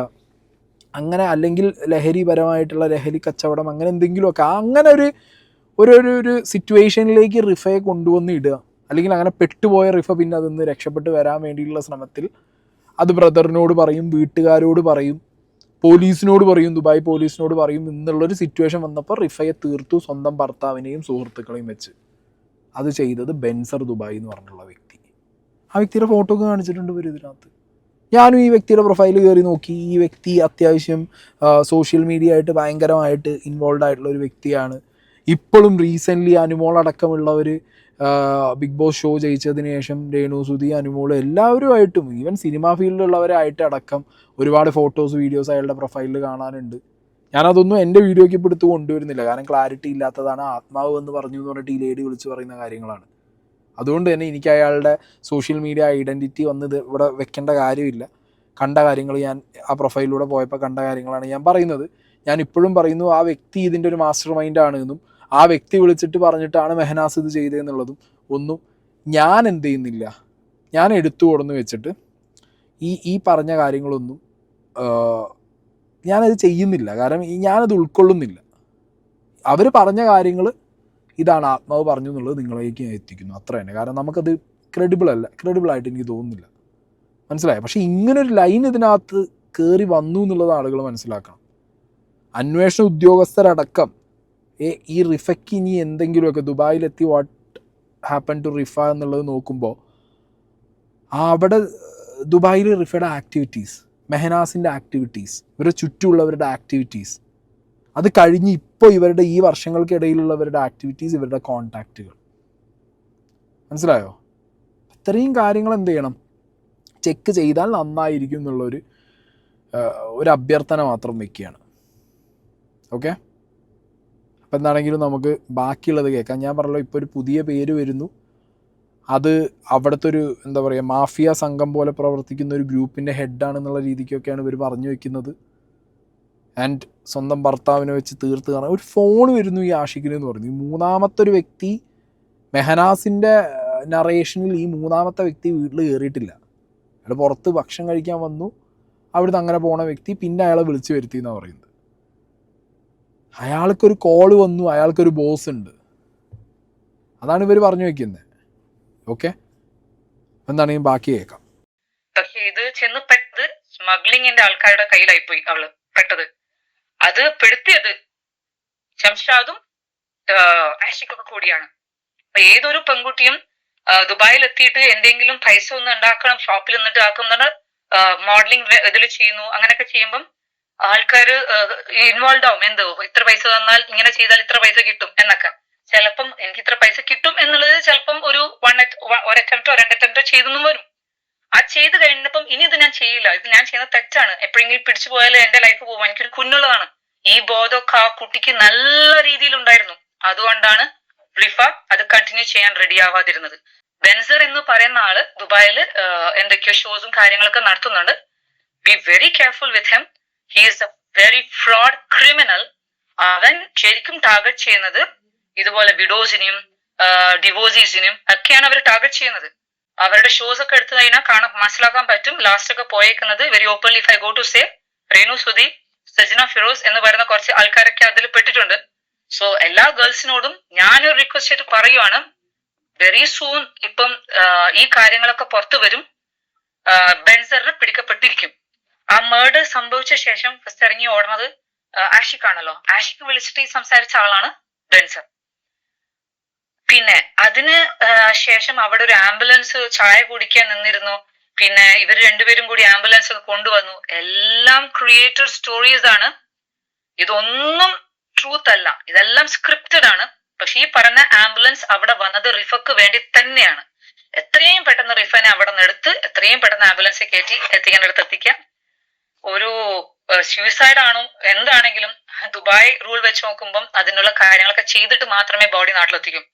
അങ്ങനെ, അല്ലെങ്കിൽ ലഹരിപരമായിട്ടുള്ള ലഹരി കച്ചവടം, അങ്ങനെ എന്തെങ്കിലുമൊക്കെ അങ്ങനെ ഒരു സിറ്റുവേഷനിലേക്ക് റിഫയെ കൊണ്ടുവന്ന് ഇടുക. അല്ലെങ്കിൽ അങ്ങനെ പെട്ടുപോയ റിഫ പിന്നെ അതിൽ നിന്ന് രക്ഷപ്പെട്ട് വരാൻ വേണ്ടിയുള്ള ശ്രമത്തിൽ അത് ബ്രദറിനോട് പറയും, വീട്ടുകാരോട് പറയും, പോലീസിനോട് പറയും, ദുബായ് പോലീസിനോട് പറയും എന്നുള്ളൊരു സിറ്റുവേഷൻ വന്നപ്പോൾ റിഫയെ തീർത്തു സ്വന്തം ഭർത്താവിനെയും സുഹൃത്തുക്കളെയും വെച്ച്. അത് ചെയ്തത് ബെൻസർ ദുബായ് എന്ന് പറഞ്ഞിട്ടുള്ള വ്യക്തി. ആ വ്യക്തിയുടെ ഫോട്ടോ ഒക്കെ കാണിച്ചിട്ടുണ്ട് ഇവർ ഇതിനകത്ത്. ഞാനും ഈ വ്യക്തിയുടെ പ്രൊഫൈൽ കയറി നോക്കി. ഈ വ്യക്തി അത്യാവശ്യം സോഷ്യൽ മീഡിയ ആയിട്ട് ഭയങ്കരമായിട്ട് ഇൻവോൾവ് ആയിട്ടുള്ള ഒരു വ്യക്തിയാണ്. ഇപ്പോഴും റീസെൻ്റ്ലി അനുമോൾ അടക്കമുള്ളവർ ബിഗ് ബോസ് ഷോ ജയിച്ചതിന് ശേഷം രേണു സുധി, അനുമോൾ എല്ലാവരുമായിട്ടും ഈവൻ സിനിമാ ഫീൽഡിലുള്ളവരായിട്ട് അടക്കം ഒരുപാട് ഫോട്ടോസ് വീഡിയോസ് അയാളുടെ പ്രൊഫൈലിൽ കാണാനുണ്ട്. ഞാനതൊന്നും എൻ്റെ വീഡിയോയ്ക്ക് ഇപ്പോൾ എടുത്ത് കൊണ്ടുവരുന്നില്ല, കാരണം ക്ലാരിറ്റി ഇല്ലാത്തതാണ്. ആത്മാവ് എന്ന് പറഞ്ഞു എന്ന് പറഞ്ഞിട്ട് ഈ ലേഡി വിളിച്ച് പറയുന്ന കാര്യങ്ങളാണ്. അതുകൊണ്ട് തന്നെ എനിക്ക് അയാളുടെ സോഷ്യൽ മീഡിയ ഐഡൻറ്റിറ്റി വന്നത് ഇവിടെ വെക്കേണ്ട കാര്യമില്ല. കണ്ട കാര്യങ്ങൾ ഞാൻ ആ പ്രൊഫൈലിലൂടെ പോയപ്പോൾ കണ്ട കാര്യങ്ങളാണ് ഞാൻ പറയുന്നത്. ഞാൻ ഇപ്പോഴും പറയുന്നു, ആ വ്യക്തി ഇതിൻ്റെ ഒരു മാസ്റ്റർ മൈൻഡാണ് എന്നും ആ വ്യക്തി വിളിച്ചിട്ട് പറഞ്ഞിട്ടാണ് മെഹനാസ് ഇത് ചെയ്തതെന്നുള്ളതും ഒന്നും ഞാൻ എന്ത് ചെയ്യുന്നില്ല. ഞാൻ എടുത്തു കൊടുന്ന് വെച്ചിട്ട് ഈ പറഞ്ഞ കാര്യങ്ങളൊന്നും ഞാനത് ചെയ്യുന്നില്ല. കാരണം ഞാനത് ഉൾക്കൊള്ളുന്നില്ല. അവർ പറഞ്ഞ കാര്യങ്ങൾ ഇതാണ് ആത്മാവ് പറഞ്ഞു എന്നുള്ളത് നിങ്ങളിലേക്ക് ഞാൻ എത്തിക്കുന്നു, അത്ര തന്നെ. കാരണം നമുക്കത് ക്രെഡിബിളായിട്ട് എനിക്ക് തോന്നുന്നില്ല. മനസ്സിലായോ? പക്ഷേ ഇങ്ങനൊരു ലൈൻ ഇതിനകത്ത് കയറി വന്നു എന്നുള്ളത് ആളുകൾ മനസ്സിലാക്കണം. അന്വേഷണ ഉദ്യോഗസ്ഥരടക്കം ഈ റിഫയ്ക്ക് ഇനി എന്തെങ്കിലുമൊക്കെ ദുബായിലെത്തി വാട്ട് ഹാപ്പൻ ടു റിഫ എന്നുള്ളത് നോക്കുമ്പോൾ അവിടെ ദുബായിൽ റിഫയുടെ ആക്ടിവിറ്റീസ്, മെഹനാസിൻ്റെ ആക്ടിവിറ്റീസ്, ഇവരുടെ ചുറ്റുമുള്ളവരുടെ ആക്ടിവിറ്റീസ്, അത് കഴിഞ്ഞ് ഇപ്പോൾ ഇവരുടെ ഈ വർഷങ്ങൾക്കിടയിലുള്ളവരുടെ ആക്ടിവിറ്റീസ്, ഇവരുടെ കോൺടാക്റ്റുകൾ, മനസ്സിലായോ? ഇത്രയും കാര്യങ്ങൾ എന്ത് ചെയ്യണം, ചെക്ക് ചെയ്താൽ നന്നായിരിക്കും എന്നുള്ളൊരു ഒരു അഭ്യർത്ഥന മാത്രം വയ്ക്കുകയാണ്. ഓക്കെ, അപ്പോൾ എന്താണെങ്കിലും നമുക്ക് ബാക്കിയുള്ളത് കേൾക്കാം. ഞാൻ പറഞ്ഞല്ലോ, ഇപ്പോൾ ഒരു പുതിയ പേര് വരുന്നു. അത് അവിടുത്തെ ഒരു എന്താ പറയുക, മാഫിയ സംഘം പോലെ പ്രവർത്തിക്കുന്ന ഒരു ഗ്രൂപ്പിൻ്റെ ഹെഡാണെന്നുള്ള രീതിക്കൊക്കെയാണ് ഇവർ പറഞ്ഞു വയ്ക്കുന്നത്. ആൻഡ് സ്വന്തം ഭർത്താവിനെ വെച്ച് തീർത്ത് കാണാൻ ഒരു ഫോൺ വരുന്നു ഈ ആഷിഖിന് എന്ന് പറഞ്ഞു. ഈ മൂന്നാമത്തെ ഒരു വ്യക്തി, മെഹനാസിൻ്റെ നറേഷനിൽ ഈ മൂന്നാമത്തെ വ്യക്തി വീട്ടിൽ കയറിയിട്ടില്ല. അയാൾ പുറത്ത് ഭക്ഷണം കഴിക്കാൻ വന്നു, അവിടുന്ന് അങ്ങനെ പോണ വ്യക്തി പിന്നെ അയാളെ വിളിച്ചു വരുത്തി എന്നാണ് പറയുന്നത്. അയാൾക്കൊരു കോള് വന്നു, അയാൾക്കൊരു ബോസ് ഉണ്ട്. അതാണ് ഇവർ പറഞ്ഞു വയ്ക്കുന്നത്. ഓക്കെ, എന്താണെങ്കിൽ ബാക്കി കേൾക്കാം. പക്ഷെ ഇത് ചെന്ന് പെട്ടത് സ്മഗ്ലിങ്ങിന്റെ ആൾക്കാരുടെ കയ്യിലായിപ്പോയി അവള് പെട്ടത്. അത് പെടുത്തിയത് ജംഷാദും ആഷിഖൊക്കെ കൂടിയാണ്. അപ്പൊ ഏതൊരു പെൺകുട്ടിയും ദുബായിൽ എത്തിയിട്ട് എന്തെങ്കിലും പൈസ ഒന്ന് ഉണ്ടാക്കണം, ഷോപ്പിൽ നിന്നിട്ട് ആക്കുന്നത്, മോഡലിംഗ് ഇതിൽ ചെയ്യുന്നു, അങ്ങനെയൊക്കെ ചെയ്യുമ്പം ആൾക്കാര് ഇൻവോൾവ് ആവും. എന്തോ ഇത്ര പൈസ തന്നാൽ, ഇങ്ങനെ ചെയ്താൽ ഇത്ര പൈസ കിട്ടും എന്നൊക്കെ. ചിലപ്പം എനിക്ക് ഇത്ര പൈസ കിട്ടും എന്നുള്ളത് ചിലപ്പം ഒരു അറ്റംപ്റ്റോ 2 അറ്റംപ്റ്റോ ചെയ്തെന്നും വരും. ആ ചെയ്ത് കഴിഞ്ഞപ്പം ഇനി ഇത് ഞാൻ ചെയ്യില്ല, ഇത് ഞാൻ ചെയ്യുന്ന തെറ്റാണ്, എപ്പോഴെങ്കിലും പിടിച്ചു പോയാൽ എന്റെ ലൈഫ് പോകും, എനിക്കൊരു കുഞ്ഞുള്ളതാണ്. ഈ ബോധമൊക്കെ ആ കുട്ടിക്ക് നല്ല രീതിയിൽ ഉണ്ടായിരുന്നു. അതുകൊണ്ടാണ് റിഫ അത് കണ്ടിന്യൂ ചെയ്യാൻ റെഡി ആവാതിരുന്നത്. ബെൻസർ എന്ന് പറയുന്ന ആള് ദുബായിൽ എന്തൊക്കെയോ ഷോസും കാര്യങ്ങളൊക്കെ നടത്തുന്നുണ്ട്. Be very careful with him. He is A very fraud criminal. അവൻ ശരിക്കും ടാർഗറ്റ് ചെയ്യുന്നത് ഇതുപോലെ വിഡോസിനെയും ഡിവോഴ്സീസിനെയും ഒക്കെയാണ് അവർ ടാർഗറ്റ് ചെയ്യുന്നത്. അവരുടെ ഷോസ് ഒക്കെ എടുത്തു കഴിഞ്ഞാൽ മനസ്സിലാക്കാൻ പറ്റും. ലാസ്റ്റ് ഒക്കെ പോയേക്കുന്നത് very openly, if I go to say, Renu Sudhi, Sajana Firoz എന്ന് പറയുന്ന കുറച്ച് ആൾക്കാരൊക്കെ അതിൽ പെട്ടിട്ടുണ്ട്. സോ എല്ലാ ഗേൾസിനോടും ഞാനൊരു റിക്വസ്റ്റ് ആയിട്ട് പറയുവാണ്, വെരി സൂൺ ഇപ്പം ഈ കാര്യങ്ങളൊക്കെ പുറത്തു വരും. ബെൻസറിന് പിടിക്കപ്പെട്ടിരിക്കും. ആ മേർഡർ സംഭവിച്ച ശേഷം ഫസ്റ്റ് ഇറങ്ങി ഓടുന്നത് ആഷിഖ് ആണല്ലോ. ആഷിഖ് വിളിച്ചിട്ട് ഈ സംസാരിച്ച ആളാണ് ബെൻസർ. പിന്നെ അതിന് ശേഷം അവിടെ ഒരു ആംബുലൻസ് ചായ കുടിക്കാൻ നിന്നിരുന്നു. പിന്നെ ഇവർ രണ്ടുപേരും കൂടി ആംബുലൻസ് ഒക്കെ കൊണ്ടുവന്നു. എല്ലാം ക്രിയേറ്റഡ് സ്റ്റോറീസ് ആണ്. ഇതൊന്നും ട്രൂത്ത് അല്ല, ഇതെല്ലാം സ്ക്രിപ്റ്റഡ് ആണ്. പക്ഷെ ഈ പറഞ്ഞ ആംബുലൻസ് അവിടെ വന്നത് റിഫക്ക് വേണ്ടി തന്നെയാണ്. എത്രയും പെട്ടെന്ന് റിഫനെ അവിടെ നിന്ന് എടുത്ത് എത്രയും പെട്ടെന്ന് ആംബുലൻസിൽ കയറ്റി എത്തിക്കേണ്ടടുത്ത് എത്തിക്കാം. ഒരു സൂയിസൈഡ് ആണോ എന്താണെങ്കിലും ദുബായ് റൂൾ വെച്ച് നോക്കുമ്പം അതിനുള്ള കാര്യങ്ങളൊക്കെ ചെയ്തിട്ട് മാത്രമേ ബോഡി നാട്ടിലെത്തിക്കും.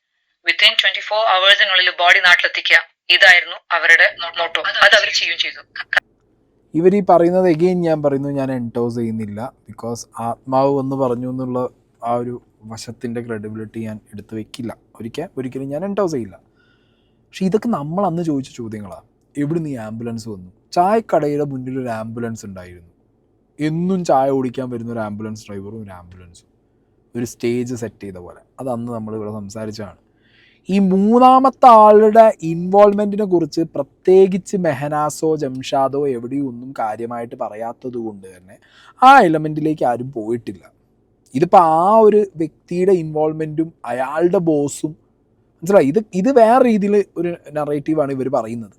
വിത്തിൻ 24 hours ബോഡി നാട്ടിലെത്തിക്കുക, ഇതായിരുന്നു അവരുടെ മോട്ടോ. അത് അവർ ചെയ്യുകയും ചെയ്തു. ഇവർ ഈ പറയുന്നത് എഗെയിൻ ഞാൻ പറയുന്നു, ഞാൻ എൻഡോസ് ചെയ്യുന്നില്ല. ബിക്കോസ് ആത്മാവ് എന്ന് പറഞ്ഞു എന്നുള്ള ആ ഒരു വശത്തിൻ്റെ ക്രെഡിബിലിറ്റി ഞാൻ എടുത്തു വെക്കില്ല. ഒരിക്കലും ഞാൻ എൻഡോസ് ചെയ്യില്ല. പക്ഷേ ഇതൊക്കെ നമ്മൾ അന്ന് ചോദിച്ച ചോദ്യങ്ങളാണ്. എവിടുന്ന് ഈ ആംബുലൻസ് വന്നു? ചായക്കടയുടെ മുന്നിൽ ഒരു ആംബുലൻസ് ഉണ്ടായിരുന്നു. എന്നും ചായ ഓടിക്കാൻ വരുന്ന ഒരു ആംബുലൻസ് ഡ്രൈവറും ഒരു ആംബുലൻസും ഒരു സ്റ്റേജ് സെറ്റ് ചെയ്ത പോലെ. അത് അന്ന് നമ്മൾ ഇവിടെ സംസാരിച്ചതാണ്. ഈ മൂന്നാമത്തെ ആളുടെ ഇൻവോൾവ്മെൻറ്റിനെ കുറിച്ച് പ്രത്യേകിച്ച് മെഹനാസോ ജംഷാദോ എവിടെയും ഒന്നും കാര്യമായിട്ട് പറയാത്തത് കൊണ്ട് തന്നെ ആ എലമെൻറ്റിലേക്ക് ആരും പോയിട്ടില്ല. ഇതിപ്പോൾ ആ ഒരു വ്യക്തിയുടെ ഇൻവോൾവ്മെൻറ്റും അയാളുടെ ബോസും, മനസ്സിലായി, ഇത് വേറെ രീതിയിൽ ഒരു നറേറ്റീവാണ് ഇവർ പറയുന്നത്.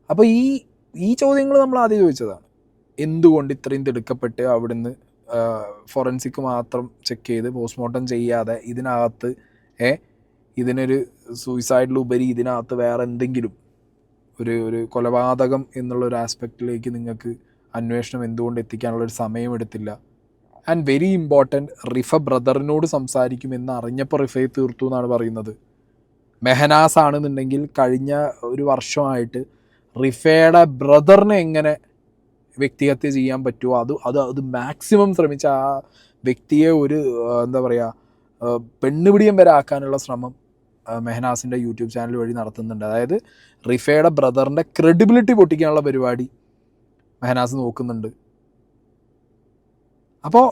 അപ്പോൾ ഈ ചോദ്യങ്ങൾ നമ്മൾ ആദ്യം ചോദിച്ചതാണ്. എന്തുകൊണ്ട് ഇത്രയും തിടുക്കപ്പെട്ട് അവിടുന്ന് ഫോറൻസിക് മാത്രം ചെക്ക് ചെയ്ത് പോസ്റ്റ്മോർട്ടം ചെയ്യാതെ ഇതിനകത്ത് ഇതിനൊരു സൂയിസൈഡിലുപരി ഇതിനകത്ത് വേറെ എന്തെങ്കിലും ഒരു കൊലപാതകം എന്നുള്ളൊരു ആസ്പെക്റ്റിലേക്ക് നിങ്ങൾക്ക് അന്വേഷണം എന്തുകൊണ്ട് എത്തിക്കാനുള്ളൊരു സമയമെടുത്തില്ല? ആൻഡ് വെരി ഇമ്പോർട്ടൻറ്റ്, റിഫ ബ്രദറിനോട് സംസാരിക്കുമെന്ന് അറിഞ്ഞപ്പോൾ റിഫയെ തീർത്തു എന്നാണ് പറയുന്നത്. മെഹനാസ് ആണെന്നുണ്ടെങ്കിൽ കഴിഞ്ഞ ഒരു വർഷമായിട്ട് റിഫയുടെ ബ്രദറിനെ എങ്ങനെ വ്യക്തിഹത്യ ചെയ്യാൻ പറ്റുമോ അത് മാക്സിമം ശ്രമിച്ച ആ വ്യക്തിയെ ഒരു എന്താ പറയുക പെണ്ണുപിടിയം വരെ ആക്കാനുള്ള ശ്രമം മെഹനാസിൻ്റെ യൂട്യൂബ് ചാനൽ വഴി നടത്തുന്നുണ്ട്. അതായത് റിഫയുടെ ബ്രദറിൻ്റെ ക്രെഡിബിലിറ്റി പൊട്ടിക്കാനുള്ള പരിപാടി മെഹനാസ് നോക്കുന്നുണ്ട്. അപ്പോൾ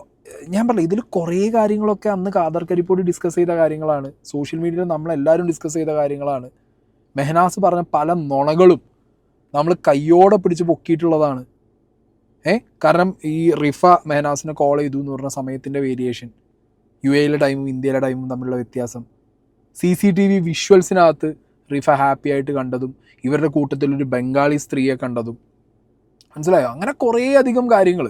ഞാൻ പറഞ്ഞു, ഇതിൽ കുറേ കാര്യങ്ങളൊക്കെ അന്ന് കാദർ കരിപ്പോട് ഡിസ്കസ് ചെയ്ത കാര്യങ്ങളാണ്. സോഷ്യൽ മീഡിയയിൽ നമ്മളെല്ലാവരും ഡിസ്കസ് ചെയ്ത കാര്യങ്ങളാണ്. മെഹനാസ് പറഞ്ഞ പല നുണകളും നമ്മൾ കയ്യോടെ പിടിച്ച് പൊക്കിയിട്ടുള്ളതാണ്. കാരണം ഈ റിഫ മെഹനാസിനെ കോൾ ചെയ്തു എന്ന് പറഞ്ഞ സമയത്തിൻ്റെ വേരിയേഷൻ, UAE ടൈമും ഇന്ത്യയിലെ ടൈമും തമ്മിലുള്ള വ്യത്യാസം, CCTV വിഷ്വൽസിനകത്ത് റിഫ ഹാപ്പി ആയിട്ട് കണ്ടതും ഇവരുടെ കൂട്ടത്തിലൊരു ബംഗാളി സ്ത്രീയെ കണ്ടതും, മനസ്സിലായോ? അങ്ങനെ കുറേ അധികം കാര്യങ്ങൾ.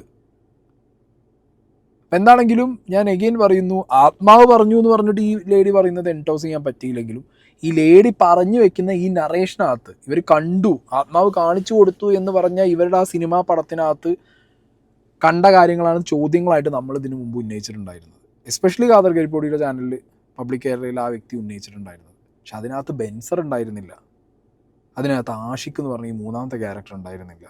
അപ്പം എന്താണെങ്കിലും ഞാൻ എഗെയിൻ പറയുന്നു, ആത്മാവ് പറഞ്ഞു എന്ന് പറഞ്ഞിട്ട് ഈ ലേഡി പറയുന്നത് എൻഡോസ് ചെയ്യാൻ പറ്റിയില്ലെങ്കിലും ഈ ലേഡി പറഞ്ഞു വെക്കുന്ന ഈ നറേഷനകത്ത് ഇവർ കണ്ടു, ആത്മാവ് കാണിച്ചു കൊടുത്തു എന്ന് പറഞ്ഞ ഇവരുടെ ആ സിനിമാ പടത്തിനകത്ത് കണ്ട കാര്യങ്ങളാണ് ചോദ്യങ്ങളായിട്ട് നമ്മൾ ഇതിനു മുമ്പ് ഉന്നയിച്ചിട്ടുണ്ടായിരുന്നത്. എസ്പെഷ്യലി ഖാദർ കരിപ്പോടിയുടെ ചാനലിൽ പബ്ലിക് കേരളയിൽ ആ വ്യക്തി ഉന്നയിച്ചിട്ടുണ്ടായിരുന്നത്. പക്ഷെ അതിനകത്ത് ബെൻസർ ഉണ്ടായിരുന്നില്ല, അതിനകത്ത് ആഷിഖ് എന്ന് പറഞ്ഞ ഈ മൂന്നാമത്തെ ക്യാരക്ടർ ഉണ്ടായിരുന്നില്ല.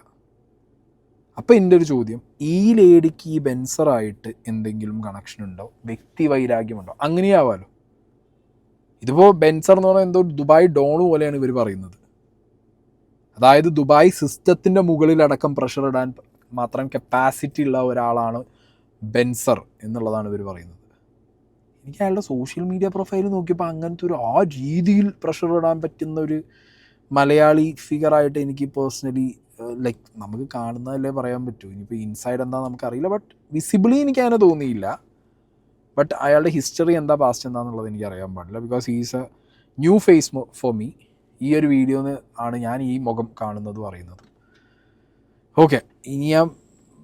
അപ്പോൾ എൻ്റെ ഒരു ചോദ്യം, ഈ ലേഡിക്ക് ഈ ബെൻസറായിട്ട് എന്തെങ്കിലും കണക്ഷൻ ഉണ്ടോ, വ്യക്തി വൈരാഗ്യമുണ്ടോ? അങ്ങനെയാവാലോ. ഇതിപ്പോൾ ബെൻസർ എന്ന് പറഞ്ഞാൽ എന്തോ ദുബായ് ഡോൺ പോലെയാണ് ഇവർ പറയുന്നത്. അതായത് ദുബായ് സിസ്റ്റത്തിൻ്റെ മുകളിലടക്കം പ്രഷർ ഇടാൻ മാത്രം കപ്പാസിറ്റി ഉള്ള ഒരാളാണ് ബെൻസർ എന്നുള്ളതാണ് ഇവർ പറയുന്നത്. എനിക്ക് അയാളുടെ സോഷ്യൽ മീഡിയ പ്രൊഫൈൽ നോക്കിയപ്പോൾ അങ്ങനത്തെ ഒരു ആ രീതിയിൽ പ്രഷർ ഇടാൻ പറ്റുന്ന ഒരു മലയാളി ഫിഗറായിട്ട് എനിക്ക് പേഴ്സണലി ലൈക്ക് നമുക്ക് കാണുന്നതല്ലേ പറയാൻ പറ്റൂ. ഇനിയിപ്പോൾ ഇൻസൈഡ് എന്താ നമുക്കറിയില്ല, ബട്ട് വിസിബിളി എനിക്ക് അങ്ങനെ തോന്നിയില്ല. ബട്ട് അയാളുടെ ഹിസ്റ്ററി എന്താ പാസ്റ്റ് എന്താണെന്നുള്ളത് എനിക്ക് അറിയാൻ പാടില്ല. Because is A new phase for me. ഈ ഒരു വീഡിയോന്ന് ആണ് ഞാൻ ഈ മുഖം കാണുന്നത് പറയുന്നത്. ഓക്കെ, ഇനി ഞാൻ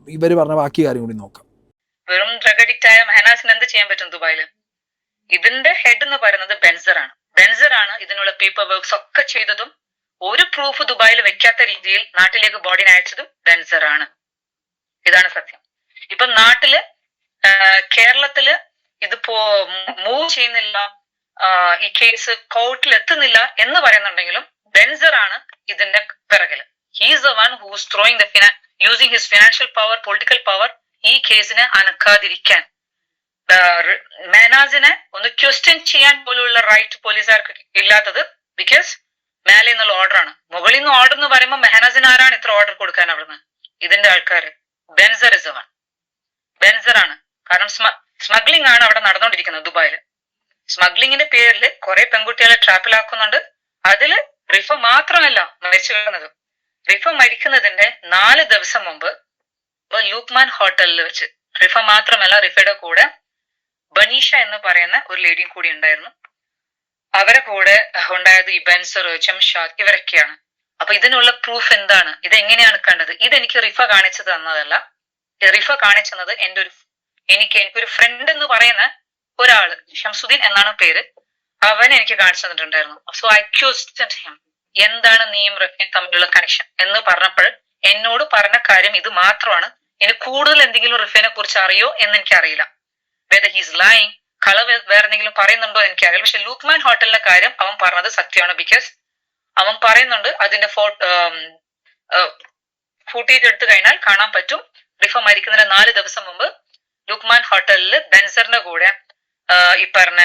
ഇവർ പറഞ്ഞ ബാക്കി കാര്യം കൂടി നോക്കാം. വെറും ഡ്രഗ് അഡിക്റ്റ് ആയ മെഹനാസിന് എന്ത് ചെയ്യാൻ പറ്റും ദുബായില്? ഇതിന്റെ ഹെഡ് എന്ന് പറയുന്നത് ബെൻസറാണ്. ബെൻസറാണ് ഇതിനുള്ള പേപ്പർ വർക്ക്സ് ഒക്കെ ചെയ്തതും ഒരു പ്രൂഫ് ദുബായിൽ വെക്കാത്ത രീതിയിൽ നാട്ടിലേക്ക് ബോഡിനെ അയച്ചതും ബെൻസറാണ്. ഇതാണ് സത്യം. ഇപ്പൊ നാട്ടില് കേരളത്തില് ഇതിപ്പോ മൂവ് ചെയ്യുന്നില്ല, ഈ കേസ് കോർട്ടിൽ എത്തുന്നില്ല എന്ന് പറയുന്നുണ്ടെങ്കിലും ബെൻസറാണ് ഇതിന്റെ പിറകില്. He's the one who's throwing the using his financial power, political power ഈ കേസിനെ അനക്കാതിരിക്കാൻ. മെഹനാസിനെ ഒന്ന് ക്വസ്റ്റ്യൻ ചെയ്യാൻ പോലുള്ള റൈറ്റ് പോലീസുകാർക്ക് ഇല്ലാത്തത് ബിക്കോസ് മേലെ നിന്നുള്ള ഓർഡർ ആണ്. മുകളിൽ നിന്ന് ഓർഡർ എന്ന് പറയുമ്പോൾ മെഹനാസിന് ആരാണ് ഇത്ര ഓർഡർ കൊടുക്കാൻ അവിടുന്ന്? ഇതിന്റെ ആൾക്കാര്. ബെൻസർ ഇസ് വൺ. ബെൻസറാണ്. കാരണം സ്മഗ്ലിംഗ് ആണ് അവിടെ നടന്നുകൊണ്ടിരിക്കുന്നത് ദുബായില്. സ്മഗ്ലിങ്ങിന്റെ പേരിൽ കുറെ പെൺകുട്ടികളെ ട്രാപ്പിലാക്കുന്നുണ്ട്. അതില് റിഫ മാത്രമല്ല മരിച്ചു വീഴുന്നത്. റിഫ മരിക്കുന്നതിന്റെ 4 ദിവസം മുമ്പ് ലൂക്മാൻ ഹോട്ടലിൽ വെച്ച് റിഫ മാത്രമല്ല, റിഫയുടെ കൂടെ ബനീഷ എന്ന് പറയുന്ന ഒരു ലേഡിയും കൂടി ഉണ്ടായിരുന്നു. അവരെ കൂടെ ഉണ്ടായത് ഈ ബെൻസർ, ജംഷാദ് ഇവരൊക്കെയാണ്. അപ്പൊ ഇതിനുള്ള പ്രൂഫ് എന്താണ്? ഇതെങ്ങനെയാണ് കണ്ടത്? ഇതെനിക്ക് റിഫ കാണിച്ചു തന്നതല്ല. റിഫ കാണിച്ചു തന്നത് എനിക്കൊരു ഫ്രണ്ട് എന്ന് പറയുന്ന ഒരാള്, ഷംസുദ്ദീൻ എന്നാണ് പേര്, അവൻ എനിക്ക് കാണിച്ചു തന്നിട്ടുണ്ടായിരുന്നു. സോ ഐ ക്വസ്റ്റ്യൻഡ് ഹിം, എന്താണ് നീയും റിഫയും തമ്മിലുള്ള കണക്ഷൻ എന്ന് പറഞ്ഞപ്പോൾ എന്നോട് പറഞ്ഞ കാര്യം ഇത് മാത്രമാണ്. ഇനി കൂടുതൽ എന്തെങ്കിലും റിഫിനെ കുറിച്ച് അറിയോ എന്ന് എനിക്കറിയില്ല. വെദർ ഹീസ് ലൈങ്, കളവ് വേറെ എന്തെങ്കിലും പറയുന്നുണ്ടോ എനിക്കറിയില്ല. പക്ഷെ ലൂക്മാൻ ഹോട്ടലിന്റെ കാര്യം അവൻ പറഞ്ഞത് സത്യമാണ്. ബിക്കോസ് അവൻ പറയുന്നുണ്ട് അതിന്റെ ഫൂട്ടേജ് എടുത്തു കഴിഞ്ഞാൽ കാണാൻ പറ്റും. റിഫ മരിക്കുന്നതിന് 4 ദിവസം മുമ്പ് ലുക്മാൻ ഹോട്ടലിൽ ബെൻസറിന്റെ കൂടെ ഈ പറഞ്ഞ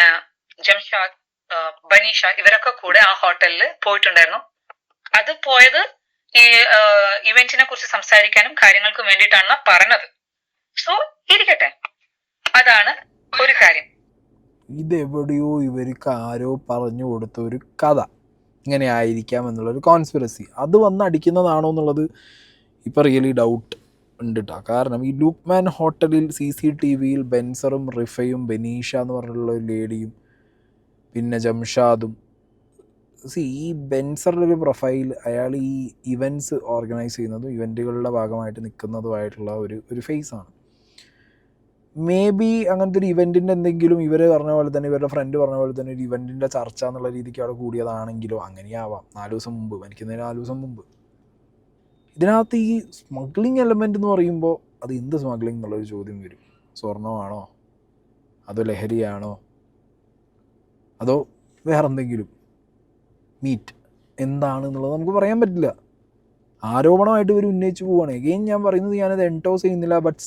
ജംഷാദ്, ബനീഷ ഇവരൊക്കെ കൂടെ ആ ഹോട്ടലിൽ പോയിട്ടുണ്ടായിരുന്നു. അത് പോയത് ഈ ഇവന്റിനെ കുറിച്ച് സംസാരിക്കാനും കാര്യങ്ങൾക്കും വേണ്ടിയിട്ടാണ് പറഞ്ഞത്. സോ ഇരിക്കട്ടെ, അതാണ് ഒരു കാര്യം. ഇതെവിടെയോ ഇവർക്ക് ആരോ പറഞ്ഞു കൊടുത്ത ഒരു കഥ, ഇങ്ങനെ ആയിരിക്കാം എന്നുള്ളൊരു കോൺസ്പിറസി, അത് വന്ന് അടിക്കുന്നതാണോ എന്നുള്ളത് ഇപ്പം റിയലി ഡൗട്ട് ഉണ്ട് കേട്ടോ. കാരണം ഈ ലൂക്മാൻ ഹോട്ടലിൽ CCTVയിൽ ബെൻസറും റിഫയും ബനീഷ എന്ന് പറഞ്ഞിട്ടുള്ള ഒരു ലേഡിയും പിന്നെ ജംഷാദും, ഈ ബെൻസറുടെ ഒരു പ്രൊഫൈൽ, അയാൾ ഈ ഇവൻറ്റ്സ് ഓർഗനൈസ് ചെയ്യുന്നതും ഇവൻറ്റുകളുടെ ഭാഗമായിട്ട് നിൽക്കുന്നതുമായിട്ടുള്ള ഒരു ഫേസാണ്. മേ ബി അങ്ങനത്തെ ഒരു ഇവൻറ്റിൻ്റെ എന്തെങ്കിലും ഇവർ പറഞ്ഞ പോലെ തന്നെ, ഇവരുടെ ഫ്രണ്ട് പറഞ്ഞ പോലെ തന്നെ ഒരു ഇവൻറ്റിൻ്റെ ചർച്ച എന്നുള്ള രീതിക്ക് അവിടെ കൂടിയതാണെങ്കിലോ അങ്ങനെയാവാം. 4 ദിവസം മുമ്പ്, മരിക്കുന്നതിന് 4 ദിവസം മുമ്പ്. ഇതിനകത്ത് ഈ സ്മഗ്ലിംഗ് എലമെൻ്റ് എന്ന് പറയുമ്പോൾ അത് എന്ത് സ്മഗ്ലിംഗ് എന്നുള്ളൊരു ചോദ്യം വരും. സ്വർണ്ണമാണോ, അതോ ലഹരിയാണോ, അതോ വേറെന്തെങ്കിലും മീറ്റ്, എന്താണെന്നുള്ളത് നമുക്ക് പറയാൻ പറ്റില്ല. ആരോപണമായിട്ട് ഇവർ ഉന്നയിച്ച് പോവുകയാണ്. എഗെയിൻ ഞാൻ പറയുന്നത്, ഞാനത് എൻഡോസ് ചെയ്യുന്നില്ല, ബട്ട്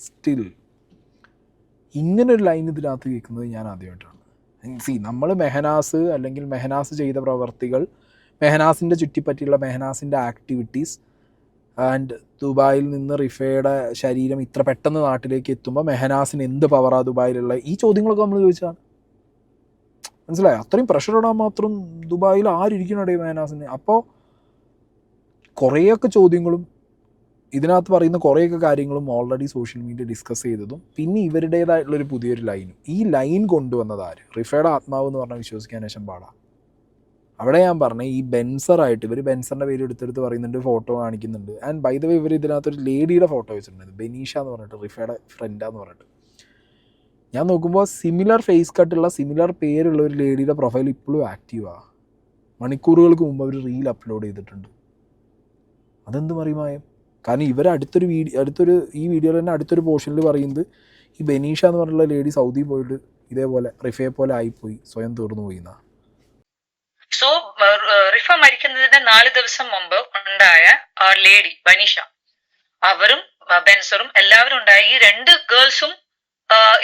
സ്റ്റിൽ ഇങ്ങനൊരു ലൈൻ ഇതിനകത്ത് കേൾക്കുന്നത് ഞാൻ ആദ്യമായിട്ടാണ്. നമ്മൾ മെഹനാസ് അല്ലെങ്കിൽ മെഹനാസ് ചെയ്ത പ്രവർത്തികൾ, മെഹനാസിൻ്റെ ചുറ്റിപ്പറ്റിയുള്ള മെഹനാസിൻ്റെ ആക്ടിവിറ്റീസ് ആൻഡ് ദുബായിൽ നിന്ന് റിഫയുടെ ശരീരം ഇത്ര പെട്ടെന്ന് നാട്ടിലേക്ക് എത്തുമ്പോൾ മെഹനാസിന് എന്ത് പവറാ ദുബായിലുള്ള, ഈ ചോദ്യങ്ങളൊക്കെ നമ്മൾ ചോദിച്ചതാണ്. മനസ്സിലായോ? അത്രയും പ്രഷർ ഇടാൻ മാത്രം ദുബായിൽ ആരിയ്ക്കണടേ മെഹനാസിന്? അപ്പോൾ കുറേയൊക്കെ ചോദ്യങ്ങളും ഇതിനകത്ത് പറയുന്ന കുറേയൊക്കെ കാര്യങ്ങളും ഓൾറെഡി സോഷ്യൽ മീഡിയ ഡിസ്കസ് ചെയ്തതും പിന്നെ ഇവരുടേതായിട്ടുള്ളൊരു പുതിയൊരു ലൈനും. ഈ ലൈൻ കൊണ്ടുവന്നത് ആര്? റിഫയുടെ ആത്മാവ് എന്ന് പറഞ്ഞാൽ വിശ്വസിക്കാൻ ശേഷം പാടാം. അവിടെ ഞാൻ പറഞ്ഞ ഈ ബെൻസറായിട്ട് ഇവർ ബെൻസറിൻ്റെ പേര് എടുത്തെടുത്ത് പറയുന്നുണ്ട്, ഫോട്ടോ കാണിക്കുന്നുണ്ട്. ആൻഡ് ബൈ ദ വേ ഇവർ ഇതിനകത്തൊരു ലേഡിയുടെ ഫോട്ടോ വെച്ചിട്ടുണ്ട്, ബെനീഷ എന്ന് പറഞ്ഞിട്ട്, റിഫയുടെ ഫ്രണ്ടാന്ന് പറഞ്ഞിട്ട്. ഞാൻ നോക്കുമ്പോൾ സിമിലർ ഫേസ് കട്ടുള്ള സിമിലർ പേരുള്ള ഒരു ലേഡിയുടെ പ്രൊഫൈൽ ഇപ്പോഴും ആക്റ്റീവാണ്. മണിക്കൂറുകൾക്ക് മുമ്പ് അവർ റീൽ അപ്ലോഡ് ചെയ്തിട്ടുണ്ട്. അതെന്ത് മറിമായം? കാരണം ഇവർ ഈ വീഡിയോയിൽ തന്നെ അടുത്തൊരു പോർഷനിൽ പറയുന്നത് ഈ ബെനീഷ എന്ന് പറഞ്ഞിട്ടുള്ള ലേഡി സൗദി പോയിട്ട് ഇതേപോലെ റിഫയെ പോലെ ആയിപ്പോയി, സ്വയം തീർന്നു പോയി എന്നാ. സോ റിഫ മരിക്കുന്നതിന് 4 ദിവസം മുമ്പ് ഉണ്ടായ ആ ലേഡി ബനീഷ, അവരും ബെൻസറും എല്ലാവരും ഉണ്ടായ ഈ 2 ഗേൾസും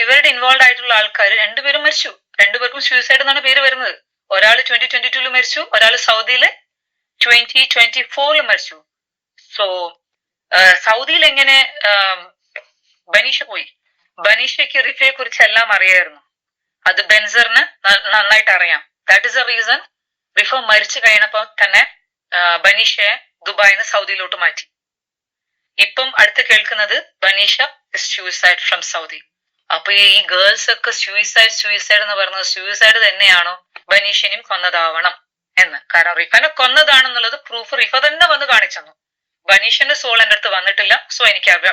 ഇവരുടെ ഇൻവോൾവ് ആയിട്ടുള്ള ആൾക്കാർ 2 പേരും മരിച്ചു. 2 പേർക്കും സൂയിസൈഡ് എന്നാണ് പേര് വരുന്നത്. ഒരാൾ 2022 മരിച്ചു, ഒരാൾ സൗദിയിലെ 2024 മരിച്ചു. സോ സൗദിയിൽ എങ്ങനെ ബനീഷ പോയി? ബനീഷയ്ക്ക് റിഫയെ കുറിച്ച് എല്ലാം അറിയായിരുന്നു. അത് ബെൻസറിന് നന്നായിട്ട് അറിയാം. That is a reason Rifa മരിച്ചു കഴിഞ്ഞപ്പോൾ തന്നെ ബനീഷയെ ദുബായിന്ന് സൗദിയിലോട്ട് മാറ്റി. ഇപ്പം അടുത്ത് കേൾക്കുന്നത് ബനീഷ ഇസ് സൂയിസൈഡ് ഫ്രം സൗദി. അപ്പൊ ഈ ഗേൾസ് ഒക്കെ സൂയിസൈഡ് എന്ന് പറയുന്നത് സൂയിസൈഡ് തന്നെയാണോ, ബനീഷിനെയും കൊന്നതാവണം എന്ന്. കാരണം റിഫനെ കൊന്നതാണെന്നുള്ളത് പ്രൂഫ് റിഫ തന്നെ വന്ന് കാണിച്ചു. ബനീഷിന്റെ സോൾ എൻ്റെ അടുത്ത് വന്നിട്ടില്ല. സോ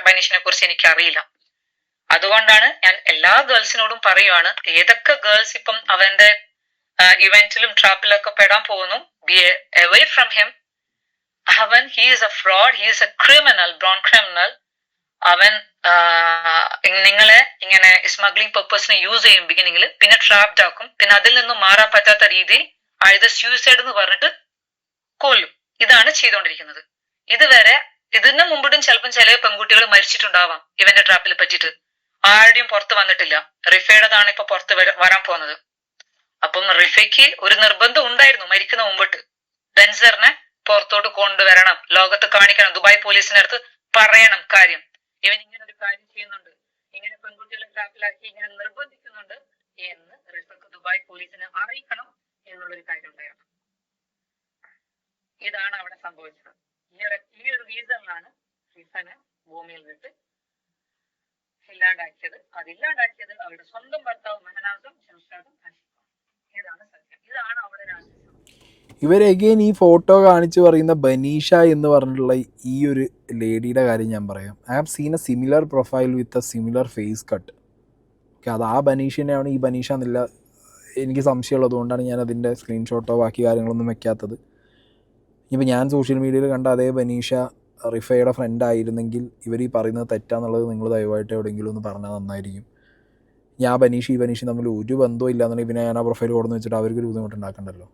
ബനീഷിനെ കുറിച്ച് എനിക്ക് അറിയില്ല. അതുകൊണ്ടാണ് ഞാൻ എല്ലാ ഗേൾസിനോടും പറയുവാണ്, ഏതൊക്കെ ഗേൾസ് ഇപ്പം അവന്റെ ഇവന്റിലും ട്രാപ്പിലൊക്കെ പെടാൻ പോകുന്നു, B away from him. He is A fraud, he is A criminal, brown criminal. അവൻ നിങ്ങളെ ഇങ്ങനെ സ്മഗ്ലിംഗ് പർപ്പസിന് യൂസ് ചെയ്യും ബിഗിനിങ്ങിൽ, പിന്നെ ട്രാപ്ഡ് ആക്കും, പിന്നെ അതിൽ നിന്നും മാറാൻ പറ്റാത്ത രീതിയിൽ ആയത് സൂയിസൈഡ് എന്ന് പറഞ്ഞിട്ട് കൊല്ലും. ഇതാണ് ചെയ്തുകൊണ്ടിരിക്കുന്നത്. ഇതുവരെ ഇതിന് മുമ്പിട്ടും ചിലപ്പം ചില പെൺകുട്ടികൾ മരിച്ചിട്ടുണ്ടാവാം ഇവന്റെ ട്രാപ്പിൽ പറ്റിയിട്ട്. ആരുടെയും പുറത്ത് വന്നിട്ടില്ല. റിഫയുടേതാണ് ഇപ്പൊ പുറത്ത് വരാൻ പോകുന്നത്. അപ്പം റിഫയ്ക്ക് ഒരു നിർബന്ധം ഉണ്ടായിരുന്നു മരിക്കുന്ന മുമ്പിട്ട്, ബെൻസറിനെ പുറത്തോട്ട് കൊണ്ടുവരണം, ലോകത്ത് കാണിക്കണം, ദുബായ് പോലീസിന്റെ അടുത്ത് പറയണം കാര്യം, ഇവൻ ഇങ്ങനെ ഒരു കാര്യം ചെയ്യുന്നുണ്ട്, ഇങ്ങനെ പെൺകുട്ടികളെ ട്രാപ്പിലാക്കി ഇങ്ങനെ നിർബന്ധിക്കുന്നുണ്ട് എന്ന് റിഫക്ക് ദുബായ് പോലീസിനെ അറിയിക്കണം എന്നുള്ളൊരു കാര്യം ഉണ്ടായിരുന്നു. ഇതാണ് അവിടെ സംഭവിച്ചത്. ഈ ഒരു റീസണിലാണ് റിഫനെ ഭൂമിയിൽ വിട്ട് ഇല്ലാണ്ടാക്കിയത്. അതില്ലാണ്ടാക്കിയത് അവരുടെ സ്വന്തം ഭർത്താവ് മെഹനാസും ഷംഷാദും. ഇതാണ് സത്യം. ഇതാണ് അവിടെ രാജ്യം. ഇവർ എഗെയിൻ ഈ ഫോട്ടോ കാണിച്ച് പറയുന്ന ബനീഷ എന്ന് പറഞ്ഞിട്ടുള്ള ഈ ഒരു ലേഡിയുടെ കാര്യം ഞാൻ പറയാം. I have seen a similar profile with a similar face cut. Okay, അത് ആ ബനീഷിനെയാണ് ഈ ബനീഷ എന്നില്ല എനിക്ക് സംശയമുള്ളത് കൊണ്ടാണ് ഞാൻ അതിൻ്റെ സ്ക്രീൻഷോട്ടോ ബാക്കി കാര്യങ്ങളൊന്നും വെക്കാത്തത്. ഇനിയിപ്പോൾ ഞാൻ സോഷ്യൽ മീഡിയയിൽ കണ്ട അതേ ബനീഷ റിഫയുടെ ഫ്രണ്ട് ആയിരുന്നെങ്കിൽ ഇവർ ഈ പറയുന്നത് തെറ്റാന്നുള്ളത് നിങ്ങൾ ദയവായിട്ട് എവിടെയെങ്കിലും ഒന്ന് പറഞ്ഞാൽ നന്നായിരിക്കും. ഞാൻ ഈ ബനീഷ് തമ്മിൽ ഒരു ബന്ധവും ഇല്ലാന്നുണ്ടെങ്കിൽ പിന്നെ ഞാൻ ആ പ്രൊഫൈൽ കൊടുന്ന് വെച്ചിട്ട് അവർക്കൊരു ബുദ്ധിമുട്ടുണ്ടാക്കണ്ടല്ലോ.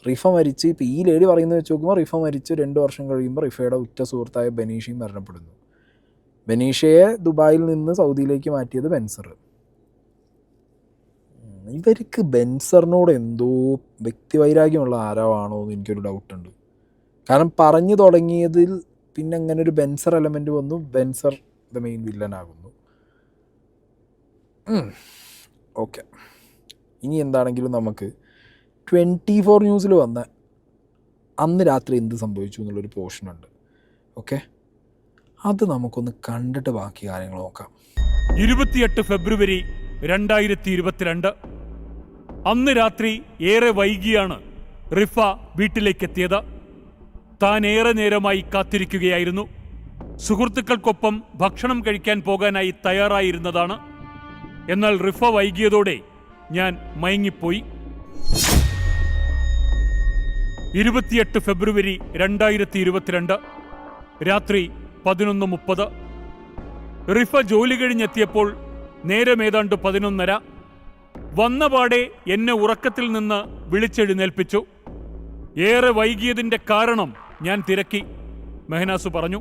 റിഫ മരിച്ച് ഇപ്പോൾ ഈ ലേഡി പറയുന്നത് വെച്ച് നോക്കുമ്പോൾ റിഫ മരിച്ച് 2 വർഷം കഴിയുമ്പോൾ റിഫയുടെ ഉറ്റ സുഹൃത്തായ ബനീഷയും മരണപ്പെടുന്നു. ബനീഷയെ ദുബായിൽ നിന്ന് സൗദിയിലേക്ക് മാറ്റിയത് ബെൻസർ. ഇവർക്ക് ബെൻസറിനോട് എന്തോ വ്യക്തിവൈരാഗ്യമുള്ള ആരാണോ എന്ന് എനിക്കൊരു ഡൗട്ടുണ്ട്. കാരണം പറഞ്ഞു തുടങ്ങിയതിൽ പിന്നെ അങ്ങനെ ഒരു ബെൻസർ എലമെൻറ്റ് വന്നു, ബെൻസർ ദ മെയിൻ വില്ലനാകുന്നു. ഓക്കെ, ഇനി എന്താണെങ്കിലും നമുക്ക് 24 ന്യൂസിൽ വന്ന അന്ന് രാത്രി എന്ത് സംഭവിച്ചു എന്നുള്ളൊരു പോർഷനുണ്ട്. ഓക്കെ, അത് നമുക്കൊന്ന് കണ്ടിട്ട് ബാക്കി കാര്യങ്ങൾ നോക്കാം. 28 ഫെബ്രുവരി 2022 അന്ന് രാത്രി ഏറെ വൈകിയാണ് റിഫ വീട്ടിലേക്കെത്തിയത്. താൻ ഏറെ നേരമായി കാത്തിരിക്കുകയായിരുന്നു. സുഹൃത്തുക്കൾക്കൊപ്പം ഭക്ഷണം കഴിക്കാൻ പോകാനായി തയ്യാറായിരുന്നതാണ്. എന്നാൽ റിഫ വൈകിയതോടെ ഞാൻ മയങ്ങിപ്പോയി. 28 ഫെബ്രുവരി 2022 രാത്രി 11:30. റിഫ ജോലി കഴിഞ്ഞെത്തിയപ്പോൾ നേരം ഏതാണ്ട് 11:30. വന്നപാടെ എന്നെ ഉറക്കത്തിൽ നിന്ന് വിളിച്ചെഴുന്നേൽപ്പിച്ചു. ഏറെ വൈകിയതിൻ്റെ കാരണം ഞാൻ തിരക്കി. മെഹനാസ് പറഞ്ഞു.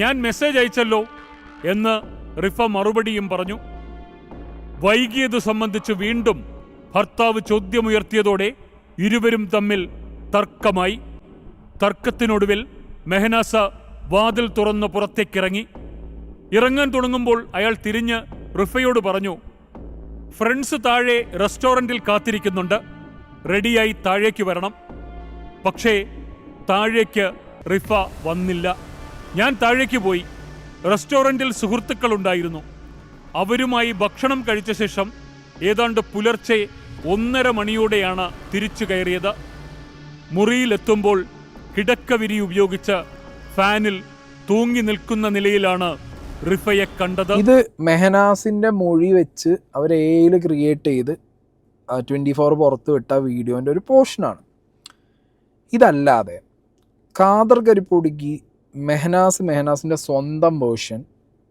ഞാൻ മെസ്സേജ് അയച്ചല്ലോ എന്ന് റിഫ മറുപടിയും പറഞ്ഞു. വൈകിയത് സംബന്ധിച്ച് വീണ്ടും ഭർത്താവ് ചോദ്യമുയർത്തിയതോടെ ഇരുവരും തമ്മിൽ തർക്കമായി. തർക്കത്തിനൊടുവിൽ മെഹനാസ വാതിൽ തുറന്ന് പുറത്തേക്കിറങ്ങി. ഇറങ്ങാൻ തുടങ്ങുമ്പോൾ അയാൾ തിരിഞ്ഞ് റിഫയോട് പറഞ്ഞു, ഫ്രണ്ട്സ് താഴെ റെസ്റ്റോറൻറ്റിൽ കാത്തിരിക്കുന്നുണ്ട്, റെഡിയായി താഴേക്ക് വരണം. പക്ഷേ താഴേക്ക് റിഫ വന്നില്ല. ഞാൻ താഴേക്ക് പോയി. റെസ്റ്റോറൻറ്റിൽ സുഹൃത്തുക്കളുണ്ടായിരുന്നു. അവരുമായി ഭക്ഷണം കഴിച്ച ശേഷം ഏതാണ്ട് പുലർച്ചെ 1:30 മണിയോടെയാണ് തിരിച്ചു കയറിയത്. മുറിയിലെത്തുമ്പോൾ കിടക്കവിരി ഉപയോഗിച്ച് ഫാനിൽ തൂങ്ങി നിൽക്കുന്ന നിലയിലാണ് റിഫയെ കണ്ടത്. ഇത് മെഹനാസിൻ്റെ മൊഴി വെച്ച് അവർ AI ക്രിയേറ്റ് ചെയ്ത് 24 പുറത്ത് വിട്ട വീഡിയോൻ്റെ ഒരു പോർഷനാണ്. ഇതല്ലാതെ ഖാദർ കരിപ്പൊടിക്ക് മെഹനാസിൻ്റെ സ്വന്തം വേർഷൻ,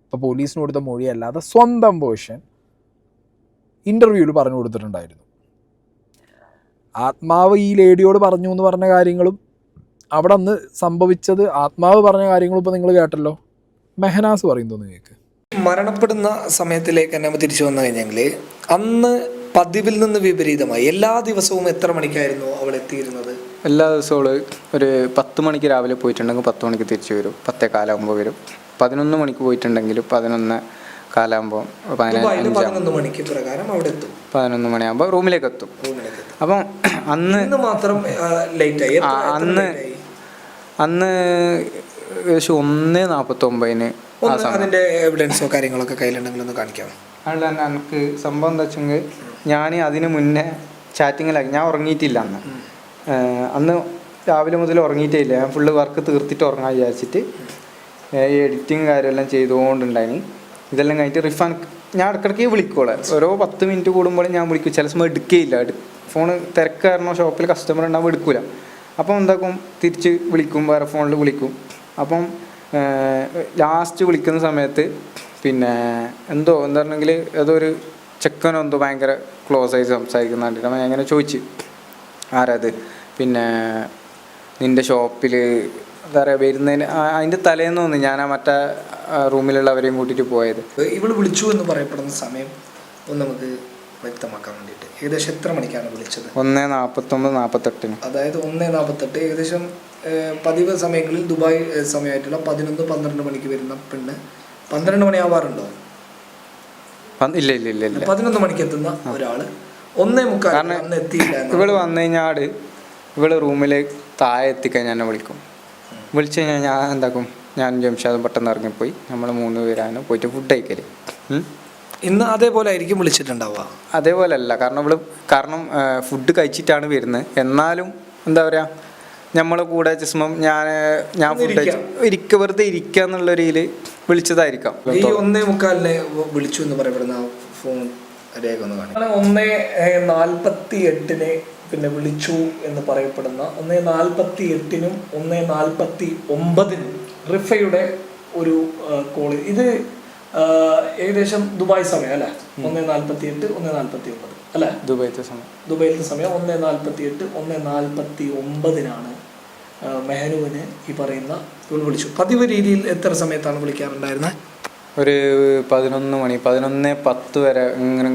ഇപ്പോൾ പോലീസിന് കൊടുത്ത മൊഴിയല്ലാതെ സ്വന്തം വേർഷൻ ഇൻ്റർവ്യൂവിൽ പറഞ്ഞു കൊടുത്തിട്ടുണ്ടായിരുന്നു. ആത്മാവ് ഈ ലേഡിയോട് പറഞ്ഞു എന്ന് പറഞ്ഞ കാര്യങ്ങളും അവിടെ അന്ന് സംഭവിച്ചത് ആത്മാവ് പറഞ്ഞ കാര്യങ്ങളും ഇപ്പോൾ നിങ്ങൾ കേട്ടല്ലോ. മെഹനാസ് പറയുന്നു കേൾക്ക്. മരണപ്പെടുന്ന സമയത്തിലേക്ക് തന്നെ നമ്മൾ തിരിച്ചു വന്നു കഴിഞ്ഞെങ്കിൽ അന്ന് പതിവിൽ നിന്ന് വിപരീതമായി എല്ലാ ദിവസവും എത്ര മണിക്കായിരുന്നു അവൾ എത്തിയിരുന്നത്? എല്ലാ ദിവസവും ഒരു 10 മണിക്ക് രാവിലെ പോയിട്ടുണ്ടെങ്കിൽ 10 മണിക്ക് തിരിച്ചു വരും, 10:15 വരും. 11 മണിക്ക് പോയിട്ടുണ്ടെങ്കിൽ 11:15 11 മണിക്ക് പ്രകാരം അവിടെ എത്തും. 11 മണിയാകുമ്പോൾ റൂമിലേക്ക് എത്തും. അപ്പം അന്ന് മാത്രം ലേറ്റായി. അന്ന് ഏകദേശം 1:49 അതിന്റെ എവിഡൻസോ കാര്യങ്ങളൊക്കെ കയ്യിലുണ്ടെങ്കിൽ ഒന്ന് കാണിക്കാം. അതുകൊണ്ട് തന്നെ എനിക്ക് സംഭവം എന്താ വെച്ചെങ്കിൽ ഞാൻ അതിന് മുന്നേ ചാറ്റിങ്ങിലാക്കി. ഞാൻ ഉറങ്ങിയിട്ടില്ല അന്ന് രാവിലെ മുതൽ ഉറങ്ങിയിട്ടേ ഇല്ല. ഞാൻ ഫുള്ള് വർക്ക് തീർത്തിട്ട് ഉറങ്ങാൻ വിചാരിച്ചിട്ട് എഡിറ്റിങ് കാര്യമെല്ലാം ചെയ്തുകൊണ്ടുണ്ടായിന്. ഇതെല്ലാം കഴിഞ്ഞിട്ട് റിഫാൻ ഞാൻ ഇടയ്ക്കിടയ്ക്ക് വിളിക്കോളെ. ഓരോ 10 മിനിറ്റ് കൂടുമ്പോഴും ഞാൻ വിളിക്കും. ചില സമയം എടുക്കുകയില്ല. ഫോണ് തിരക്കാരണോ ഷോപ്പിൽ കസ്റ്റമർ ഉണ്ടാകുമ്പോൾ എടുക്കില്ല. അപ്പം എന്താക്കും, തിരിച്ച് വിളിക്കും, വേറെ ഫോണിൽ വിളിക്കും. അപ്പം ലാസ്റ്റ് വിളിക്കുന്ന സമയത്ത് പിന്നെ എന്താ പറഞ്ഞെങ്കിൽ ഏതൊരു ചെക്കനോ എന്തോ ഭയങ്കര ക്ലോസ് ആയി സംസാരിക്കുന്ന കണ്ടിട്ട് അപ്പം എങ്ങനെ ചോദിച്ച് ആരാത്, പിന്നെ നിൻ്റെ ഷോപ്പിൽ എന്താ പറയുക വരുന്നതിന് അതിൻ്റെ തലേന്ന് തോന്നി ഞാൻ മറ്റേ റൂമിലുള്ളവരെയും കൂട്ടിയിട്ട് പോയത്. ഇവൾ വിളിച്ചു എന്ന് പറയപ്പെടുന്ന സമയം ഒന്ന് നമുക്ക് വ്യക്തമാക്കാൻ വേണ്ടിയിട്ട് ഏകദേശം എത്ര മണിക്കാണ് വിളിച്ചത്? 1:49-48. അതായത് 1:48. ഏകദേശം പതിവ് സമയങ്ങളിൽ ദുബായ് സമയമായിട്ടുള്ള 11-12 മണിക്ക് വരുന്ന പെണ്ണ് 12 മണിയാവാറുണ്ടോ? ഇല്ല. 11 മണിക്ക് എത്തുന്ന ഒരാള് 1:45 എത്തിയില്ല. ഇവള് വന്നു കഴിഞ്ഞാൽ ഇവള് റൂമിൽ താഴെ എത്തിക്കഴിഞ്ഞാൽ എന്നെ വിളിക്കും. വിളിച്ചു കഴിഞ്ഞാൽ ഞാൻ എന്താക്കും, ഞാൻ ജംഷാദും പെട്ടെന്ന് ഇറങ്ങിപ്പോയി. നമ്മൾ 3 പേരാണ് പോയിട്ട് ഫുഡ് കഴിക്കല്. ഇന്ന് അതേപോലെ ആയിരിക്കും വിളിച്ചിട്ടുണ്ടാവുക. അതേപോലെ അല്ല, കാരണം ഫുഡ് കഴിച്ചിട്ടാണ് വരുന്നത്. എന്നാലും എന്താ പറയുക, നമ്മളെ കൂടെ ജസ്മം ഞാൻ ഫുഡ് വെറുതെ ഇരിക്കുക എന്നുള്ള രീതിയിൽ വിളിച്ചതായിരിക്കാം. ഈ 1:45 വിളിച്ചു എന്ന് പറയപ്പെടുന്ന ഫോൺ രേഖ ഒന്ന് കാണാം. 1:48 പിന്നെ വിളിച്ചു എന്ന് പറയപ്പെടുന്ന 1:48 1:49 റിഫയുടെ ഒരു കോള്. ഇത് ഏകദേശം ദുബായ് സമയം അല്ലേ? 1:48 1:49 അല്ലേ? ദുബൈയിലത്തെ സമയം 1:48 1:49 മെഹനുവിന് ഈ പറയുന്ന ഇവൾ വിളിച്ചു. പതിവ് രീതിയിൽ എത്ര സമയത്താണ് വിളിക്കാറുണ്ടായിരുന്നത്? ഒരു 11 മണി 11:10 വരെ ഇങ്ങനെ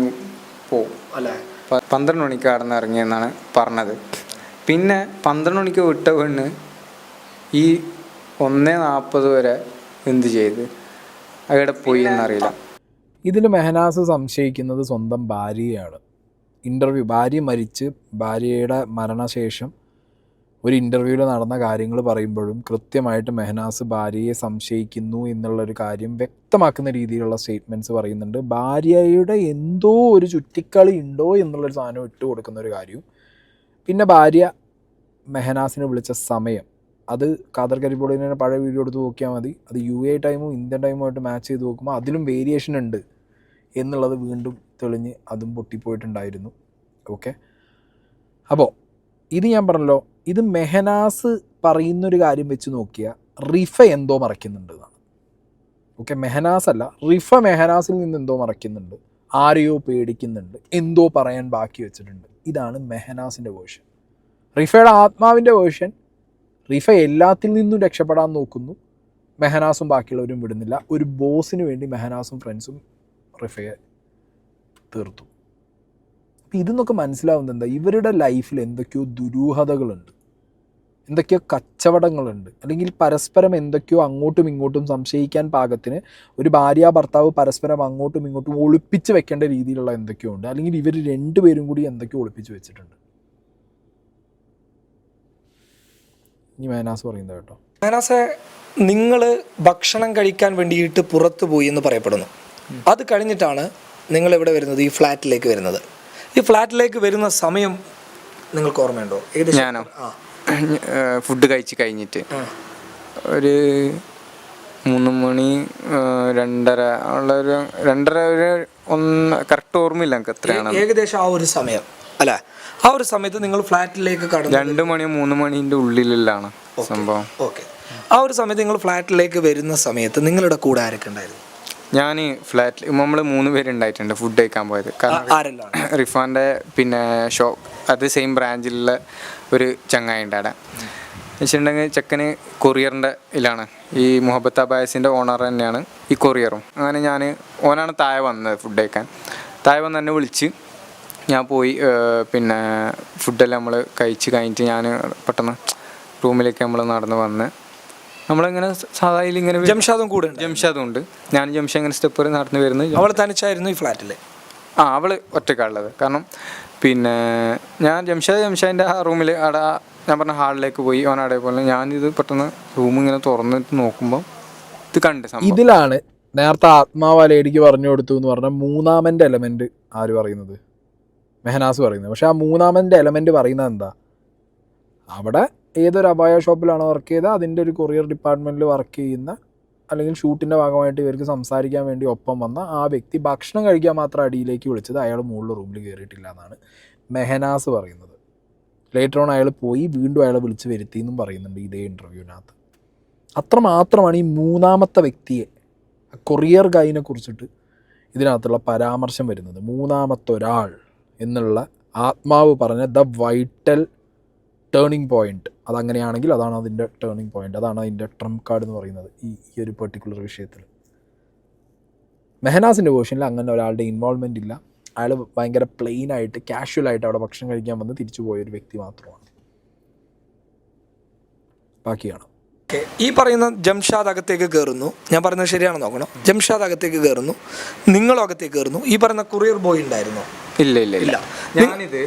പോവും അല്ലേ? 12 മണിക്ക് കടന്ന് ഇറങ്ങിയെന്നാണ് പറഞ്ഞത്. പിന്നെ 12 മണിക്ക് വിട്ട പെണ്ണ് ഈ 1:40 വരെ എന്ത് ചെയ്ത് അവിടെ പോയി എന്നറിയില്ല. ഇതിൽ മെഹനാസ് സംശയിക്കുന്നത് സ്വന്തം ഭാര്യയാണ്. ഭാര്യ മരിച്ച് ഭാര്യയുടെ മരണശേഷം ഒരു ഇൻ്റർവ്യൂവിൽ നടന്ന കാര്യങ്ങൾ പറയുമ്പോഴും കൃത്യമായിട്ട് മെഹനാസ് ഭാര്യയെ സംശയിക്കുന്നു എന്നുള്ളൊരു കാര്യം വ്യക്തമാക്കുന്ന രീതിയിലുള്ള സ്റ്റേറ്റ്മെൻറ്റ്സ് പറയുന്നുണ്ട്. ഭാര്യയുടെ എന്തോ ഒരു ചുറ്റിക്കളി ഉണ്ടോ എന്നുള്ളൊരു സാധനം ഇട്ട് കൊടുക്കുന്ന ഒരു കാര്യവും. പിന്നെ ഭാര്യ മെഹനാസിനെ വിളിച്ച സമയം, അത് ഖാദർ കരിപ്പൊടിനെ പഴയ വീഡിയോ എടുത്ത് നോക്കിയാൽ മതി. അത് UAE ടൈമും ഇന്ത്യൻ ടൈമുമായിട്ട് മാച്ച് ചെയ്ത് നോക്കുമ്പോൾ അതിലും വേരിയേഷൻ ഉണ്ട് എന്നുള്ളത് വീണ്ടും തെളിഞ്ഞ് അതും പൊട്ടിപ്പോയിട്ടുണ്ടായിരുന്നു. ഓക്കെ, അപ്പോൾ ഇത് ഞാൻ പറഞ്ഞല്ലോ, ഇത് മെഹനാസ് പറയുന്നൊരു കാര്യം വെച്ച് നോക്കിയാൽ റിഫ എന്തോ മറയ്ക്കുന്നുണ്ട് എന്നാണ്. ഓക്കെ, മെഹനാസ് അല്ല, റിഫ മെഹനാസിൽ നിന്ന് എന്തോ മറയ്ക്കുന്നുണ്ട്, ആരെയോ പേടിക്കുന്നുണ്ട്, എന്തോ പറയാൻ ബാക്കി വെച്ചിട്ടുണ്ട്. ഇതാണ് മെഹനാസിൻ്റെ വേർഷൻ. റിഫയുടെ ആത്മാവിൻ്റെ വേർഷൻ, റിഫ എല്ലാത്തിൽ നിന്നും രക്ഷപ്പെടാൻ നോക്കുന്നു, മെഹനാസും ബാക്കിയുള്ളവരും വിടുന്നില്ല. ഒരു ബോസിന് വേണ്ടി മെഹനാസും ഫ്രണ്ട്സും റിഫയെ തീർത്തു. അപ്പം ഇതെന്നൊക്കെ മനസ്സിലാവുന്നത് എന്താ, ഇവരുടെ ലൈഫിൽ എന്തൊക്കെയോ ദുരൂഹതകളുണ്ട്, എന്തൊക്കെയോ കച്ചവടങ്ങളുണ്ട്, അല്ലെങ്കിൽ പരസ്പരം എന്തൊക്കെയോ അങ്ങോട്ടും ഇങ്ങോട്ടും സംശയിക്കാൻ പാകത്തിന് ഒരു ഭാര്യ ഭർത്താവ് പരസ്പരം അങ്ങോട്ടും ഇങ്ങോട്ടും ഒളിപ്പിച്ച് വെക്കേണ്ട രീതിയിലുള്ള എന്തൊക്കെയോ ഉണ്ട്, അല്ലെങ്കിൽ ഇവർ രണ്ടുപേരും കൂടി എന്തൊക്കെയോ ഒളിപ്പിച്ച് വെച്ചിട്ടുണ്ട്. ഇനി മെഹനാസ് പറയുന്നത് കേട്ടോ. മെഹനാസെ, നിങ്ങൾ ഭക്ഷണം കഴിക്കാൻ വേണ്ടിയിട്ട് പുറത്തു പോയി എന്ന് പറയപ്പെടുന്നു. അത് കഴിഞ്ഞിട്ടാണ് നിങ്ങൾ ഇവിടെ വരുന്നത്, ഈ ഫ്ലാറ്റിലേക്ക് വരുന്നത്. ഈ ഫ്ലാറ്റിലേക്ക് വരുന്ന സമയം നിങ്ങൾക്ക് ഓർമ്മയുണ്ടോ? ഏകദേശം ഞാനോ ഫുഡ് കഴിച്ച് കഴിഞ്ഞിട്ട് ഒരു 3 മണി 2:30 ഉള്ളൊരു 2:30 കറക്റ്റ് ഓർമ്മയില്ല എനിക്ക് എത്രയാണ്. ഏകദേശം ആ ഒരു സമയം അല്ലേ? ആ ഒരു സമയത്ത് നിങ്ങൾ ഫ്ലാറ്റിലേക്ക് കടന്നു 2 മണി 3 മണീൻ്റെ ഉള്ളിലാണ് സംഭവം. ഓക്കെ. ആ ഒരു സമയത്ത് നിങ്ങൾ ഫ്ലാറ്റിലേക്ക് വരുന്ന സമയത്ത് നിങ്ങളുടെ കൂടെ ആരൊക്കെ ഉണ്ടായിരുന്നു? ഞാൻ ഫ്ലാറ്റിൽ നമ്മൾ 3 പേരുണ്ടായിട്ടുണ്ട് ഫുഡ് കഴിക്കാൻ പോയത്. കാരണം റിഫാൻ്റെ പിന്നെ അത് സെയിം ബ്രാഞ്ചിലുള്ള ഒരു ചങ്ങായി ഉണ്ട് അവിടെ വെച്ചിട്ടുണ്ടെങ്കിൽ. ചെക്കന് കൊറിയറിൻ്റെ ഇതിലാണ്, ഈ മുഹബത്ത് അബായസിൻ്റെ ഓണർ തന്നെയാണ് ഈ കൊറിയറും. അങ്ങനെ ഓനാണ് താഴെ വന്നത് ഫുഡ് കഴിക്കാൻ. താഴെ വന്ന് എന്നെ വിളിച്ച് ഞാൻ പോയി. പിന്നെ ഫുഡെല്ലാം നമ്മൾ കഴിച്ച് കഴിഞ്ഞിട്ട് ഞാൻ പെട്ടെന്ന് റൂമിലേക്ക് നമ്മൾ നടന്ന് വന്ന് നമ്മളിങ്ങനെ സാധാരണ ഇങ്ങനെ ജംഷാദും ഉണ്ട്. ഞാൻ ജംഷ ഇങ്ങനെ സ്റ്റെപ്പ് നടന്ന് വരുന്നത്. അവൾ തനിച്ചായിരുന്നു ഈ ഫ്ലാറ്റിൽ? അവൾ ഒറ്റയ്ക്കുള്ളത്. കാരണം പിന്നെ ഞാൻ ജംഷാദിൻ്റെ ആ റൂമിൽ അവിടെ ഞാൻ പറഞ്ഞ ഹാളിലേക്ക് പോയി. അവൻ അവിടെ പോലെ ഞാനിത് പെട്ടെന്ന് റൂം ഇങ്ങനെ തുറന്നിട്ട് നോക്കുമ്പോൾ ഇത് കണ്ട് ഇതിലാണ് നേരത്തെ ആത്മാവ് ലേഡിക്ക് പറഞ്ഞു കൊടുത്തു എന്ന് പറഞ്ഞാൽ മൂന്നാമൻ്റെ എലമെൻറ്റ് ആര് പറയുന്നത്? മെഹനാസ് പറയുന്നത്. പക്ഷെ ആ മൂന്നാമൻ്റെ എലമെൻറ്റ് പറയുന്നത് എന്താ? അവിടെ ഏതൊരു അബായ ഷോപ്പിലാണോ വർക്ക് ചെയ്തത് അതിൻ്റെ ഒരു കൊറിയർ ഡിപ്പാർട്ട്മെൻറ്റിൽ വർക്ക് ചെയ്യുന്ന അല്ലെങ്കിൽ ഷൂട്ടിൻ്റെ ഭാഗമായിട്ട് ഇവർക്ക് സംസാരിക്കാൻ വേണ്ടി ഒപ്പം വന്ന ആ വ്യക്തി ഭക്ഷണം കഴിക്കാൻ മാത്രം അടിയിലേക്ക് വിളിച്ചത് അയാൾ മുകളിൽ റൂമിൽ കയറിയിട്ടില്ല എന്നാണ് മെഹനാസ് പറയുന്നത്. ലേറ്റർ ഓൺ അയാൾ പോയി വീണ്ടും അയാളെ വിളിച്ച് വരുത്തി എന്നും പറയുന്നുണ്ട് ഇതേ ഇൻ്റർവ്യൂവിനകത്ത്. അത്രമാത്രമാണ് ഈ മൂന്നാമത്തെ വ്യക്തിയെ, കൊറിയർ ഗൈനെ കുറിച്ചിട്ട് ഇതിനകത്തുള്ള പരാമർശം വരുന്നത്. മൂന്നാമത്തെ ഒരാൾ എന്നുള്ള ആത്മാവ് പറഞ്ഞ ദ വൈറ്റൽ ടേണിംഗ് പോയിൻ്റ്. അതങ്ങനെയാണെങ്കിൽ അതാണ് അതിൻ്റെ ടേണിംഗ് പോയിൻ്റ്, അതാണ് അതിൻ്റെ ട്രംപ് കാർഡ് എന്ന് പറയുന്നത് ഈ ഒരു പെർട്ടിക്കുലർ വിഷയത്തിൽ. മെഹനാസിൻ്റെ വേർഷനിൽ അങ്ങനെ ഒരാളുടെ ഇൻവോൾവ്മെൻ്റ് ഇല്ല. അയാൾ ഭയങ്കര പ്ലെയിനായിട്ട് കാഷ്വലായിട്ട് അവിടെ ഭക്ഷണം കഴിക്കാൻ വന്ന് തിരിച്ചു പോയൊരു വ്യക്തി മാത്രമാണ്. ബാക്കിയാണ്. ഈ പറയുന്ന ജംഷാദ് അകത്തേക്ക് കയറുന്നു, ഞാൻ പറയുന്നത് ശരിയാണെന്ന് നോക്കണം. ജംഷാദ് അകത്തേക്ക് കയറുന്നു, നിങ്ങളും അകത്തേക്ക് കയറുന്നു. ഈ പറയുന്ന കൊറിയർ ബോയ് ഉണ്ടായിരുന്നോ? ഇല്ല. ഞാനിത്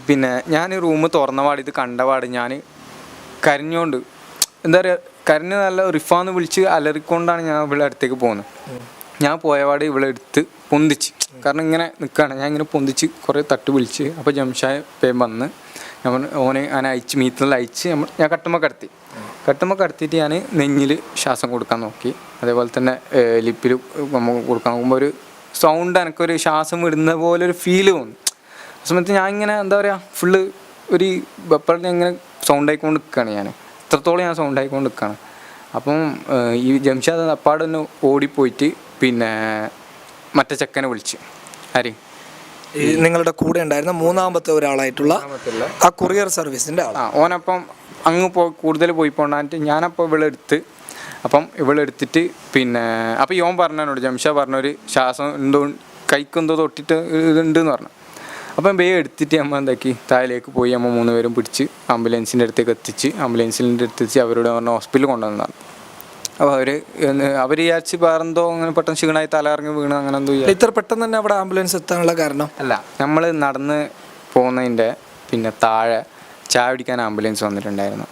പിന്നെ ഞാൻ റൂം തുറന്നപാട് ഇത് കണ്ടപാട് ഞാൻ കരഞ്ഞോണ്ട് എന്താ പറയുക, കരഞ്ഞ് നല്ല റിഫാന്ന് വിളിച്ച് അലറിക്കൊണ്ടാണ് ഞാൻ ഇവിടെ അടുത്തേക്ക് പോകുന്നത്. ഞാൻ പോയപാട് ഇവിടെ എടുത്ത് പൊന്തിച്ച്, കാരണം ഇങ്ങനെ നിൽക്കുകയാണ്. ഞാൻ ഇങ്ങനെ പൊന്തിച്ച് കുറേ തട്ട് വിളിച്ച്. അപ്പോൾ ജംഷായ പേം വന്ന് ഓന് ഞാൻ അയച്ച് മീറ്റിൽ അയച്ച് ഞാൻ കട്ടുമ്പോൾ കടത്തിയിട്ട് ഞാൻ നെഞ്ഞിൽ ശ്വാസം കൊടുക്കാൻ നോക്കി. അതേപോലെ തന്നെ ലിപ്പിൽ നമുക്ക് കൊടുക്കാൻ നോക്കുമ്പോൾ ഒരു സൗണ്ട് എനിക്കൊരു ശ്വാസം വിടുന്ന പോലെ ഒരു ഫീല് തോന്നി. ആ സമയത്ത് ഞാൻ ഇങ്ങനെ എന്താ പറയുക ഫുള്ള് ഒരു വെപ്പറിനെ ഇങ്ങനെ സൗണ്ട് ആയിക്കൊണ്ട് നിൽക്കുകയാണ്. ഞാൻ ഇത്രത്തോളം ഞാൻ സൗണ്ട് ആയിക്കൊണ്ട് നിൽക്കുകയാണ്. അപ്പം ഈ ജംഷാദ് അപ്പാടെ തന്നെ ഓടിപ്പോയിട്ട് പിന്നെ മറ്റേ ചെക്കനെ വിളിച്ച്. ആര്? നിങ്ങളുടെ കൂടെ ഉണ്ടായിരുന്ന മൂന്നാമത്തെ ഒരാളായിട്ടുള്ള ആ കൊറിയർ സർവീസിൻ്റെ ആൾ. ഓനപ്പം അങ്ങ് കൂടുതൽ പോയി പോണ്ടായിട്ട് ഞാനപ്പോൾ ഇവളെടുത്തിട്ട് പിന്നെ അപ്പോൾ യോൻ പറഞ്ഞോട് ജംഷാ പറഞ്ഞൊരു ശ്വാസം എന്തോ കൈക്കെന്തോ തൊട്ടിട്ട് ഇതുണ്ടെന്ന് പറഞ്ഞു. അപ്പം എടുത്തിട്ട് അമ്മ എന്താക്കി താഴേക്ക് പോയി. അമ്മ 3 പേരും പിടിച്ച് ആംബുലൻസിൻ്റെ അടുത്തേക്ക് എത്തിച്ച് അവരോട് പറഞ്ഞ ഹോസ്പിറ്റലിൽ കൊണ്ടുവന്നതാണ്. അപ്പോൾ അവർ വിചാരിച്ച് വേറെന്തോ അങ്ങനെ പെട്ടെന്ന് ക്ഷീണമായി തലയിറങ്ങി വീണ് അങ്ങനെ എന്തോ. ഇത്ര പെട്ടെന്ന് തന്നെ അവിടെ ആംബുലൻസ് എത്താനുള്ള കാരണം അല്ല, നമ്മൾ നടന്ന് പോകുന്നതിൻ്റെ പിന്നെ താഴെ ചായ പിടിക്കാൻ ആംബുലൻസ് വന്നിട്ടുണ്ടായിരുന്നു.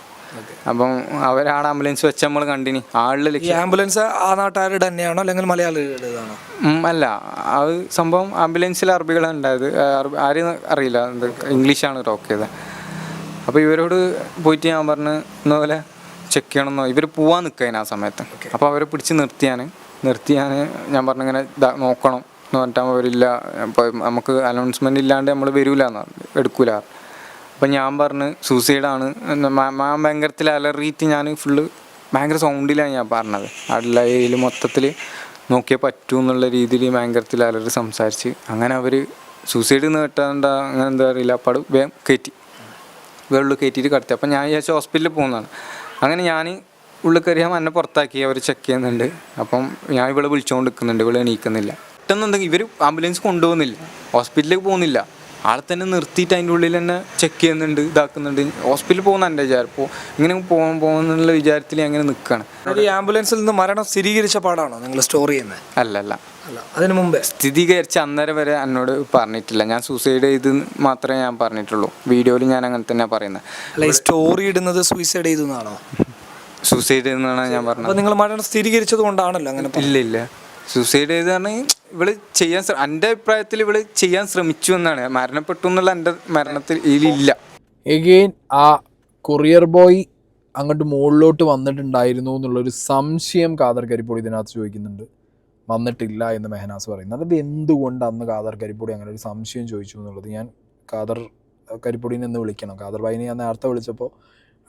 അപ്പം അവരാണ് ആംബുലൻസ് വെച്ച് നമ്മൾ കണ്ടിനി. ആംബുലൻസ് ആ നാട്ടുകാരുടെ തന്നെയാണോ അല്ലെങ്കിൽ മലയാളികളുടേതാണോ? അല്ല, അത് സംഭവം ആംബുലൻസിൽ അറബികളാണ് ഉണ്ടായത്. ആരെയും അറിയില്ല, ഇംഗ്ലീഷാണ് ടോക്ക് ചെയ്തത്. അപ്പോൾ ഇവരോട് പോയിട്ട് ഞാൻ പറഞ്ഞ് ഇന്നപോലെ ചെക്ക് ചെയ്യണമെന്നോ ഇവർ പോവാൻ നിൽക്കാൻ ആ സമയത്ത്. അപ്പോൾ അവരെ പിടിച്ച് നിർത്തി ഞാൻ പറഞ്ഞിങ്ങനെ നോക്കണം എന്ന് പറഞ്ഞിട്ട് അവരില്ല, ഇപ്പോൾ നമുക്ക് അനൗൺസ്മെൻറ്റ് ഇല്ലാണ്ട് നമ്മൾ വരില്ല എടുക്കൂല. അപ്പം ഞാൻ പറഞ്ഞ് സൂസൈഡാണ്. ഞാൻ ഭയങ്കരത്തിൽ അലറിയിട്ട് ഞാൻ ഫുള്ള് ഭയങ്കര സൗണ്ടിലാണ് ഞാൻ പറഞ്ഞത്. അടിയിൽ മൊത്തത്തിൽ നോക്കിയാൽ പറ്റൂ എന്നുള്ള രീതിയിൽ ഭയങ്കരത്തിൽ അലറി സംസാരിച്ച് അങ്ങനെ അവർ സൂസൈഡ് കേട്ടാണ്ട അങ്ങനെ എന്താ അറിയില്ല. അപ്പോൾ വേഗം ഉള്ളിൽ കയറ്റിയിട്ട് കിടത്തി. അപ്പം ഞാൻ വിചാരിച്ച ഹോസ്പിറ്റലിൽ പോകുന്നതാണ്. അങ്ങനെ ഞാൻ ഉള്ളിൽ കയറിയാൽ എന്നെ പുറത്താക്കി അവർ ചെക്ക് ചെയ്യുന്നുണ്ട്. അപ്പം ഞാൻ ഇവിടെ വിളിച്ചുകൊണ്ട് നിൽക്കുന്നുണ്ട്, ഇവിടെ എണീക്കുന്നില്ല. പെട്ടെന്നുണ്ടെങ്കിൽ ഇവർ ആംബുലൻസ് കൊണ്ടുപോകുന്നില്ല, ഹോസ്പിറ്റലിലേക്ക് പോകുന്നില്ല, ആളെ തന്നെ നിർത്തിയിട്ട് അതിൻ്റെ ഉള്ളിൽ തന്നെ ചെക്ക് ചെയ്യുന്നുണ്ട്, ഇതാക്കുന്നുണ്ട്. ഹോസ്പിറ്റലിൽ പോകുന്ന എൻ്റെ വിചാരം ഇങ്ങനെ പോകുന്നുള്ള വിചാരത്തിൽ അങ്ങനെ നിൽക്കുകയാണ്. ഈ ആംബുലൻസിൽ നിന്ന് മരണം സ്ഥിരീകരിച്ച പാടാണോ നിങ്ങൾ സ്റ്റോർ ചെയ്യുന്നത്? അല്ല, അതിന് മുമ്പേ സ്ഥിരീകരിച്ച അന്നേരം വരെ എന്നോട് പറഞ്ഞിട്ടില്ല. ഞാൻ സൂസൈഡ് ചെയ്ത് മാത്രമേ ഞാൻ പറഞ്ഞിട്ടുള്ളൂ. വീഡിയോയിൽ ഞാൻ അങ്ങനെ തന്നെയാണ് പറയുന്നത്. അല്ല, ഈ സ്റ്റോറി ഇടുന്നത് സൂയിസൈഡ് ചെയ്തെന്നാണോ? സൂസൈഡ് എന്നാണ് ഞാൻ പറഞ്ഞത്. നിങ്ങൾ മരണം സ്ഥിരീകരിച്ചത് കൊണ്ടാണല്ലോ അങ്ങനെ? ഇല്ല, സൂസൈഡ് ചെയ്ത് പറഞ്ഞാൽ ഇവള് ചെയ്യാൻ എൻ്റെ അഭിപ്രായത്തിൽ ഇവള് ചെയ്യാൻ ശ്രമിച്ചു എന്നാണ്. മരണപ്പെട്ടു എന്നുള്ള എൻ്റെ മരണത്തിൽ ഇതിലില്ല. എഗെയിൻ ആ കൊറിയർ ബോയ് അങ്ങോട്ട് മുകളിലോട്ട് വന്നിട്ടുണ്ടായിരുന്നു എന്നുള്ളൊരു സംശയം കാദർ കരിപ്പൊടി ഇതിനകത്ത് ചോദിക്കുന്നുണ്ട്. വന്നിട്ടില്ല എന്ന് മെഹനാസ് പറയുന്നത്. അത് എന്തുകൊണ്ട് അന്ന് കാദർ കരിപ്പൊടി അങ്ങനെ ഒരു സംശയം ചോദിച്ചു എന്നുള്ളത് ഞാൻ കാദർ കരിപ്പൊടിനെ ഒന്ന് വിളിക്കണം. കാദർ ഭായിനെ ഞാൻ നേരത്തെ വിളിച്ചപ്പോൾ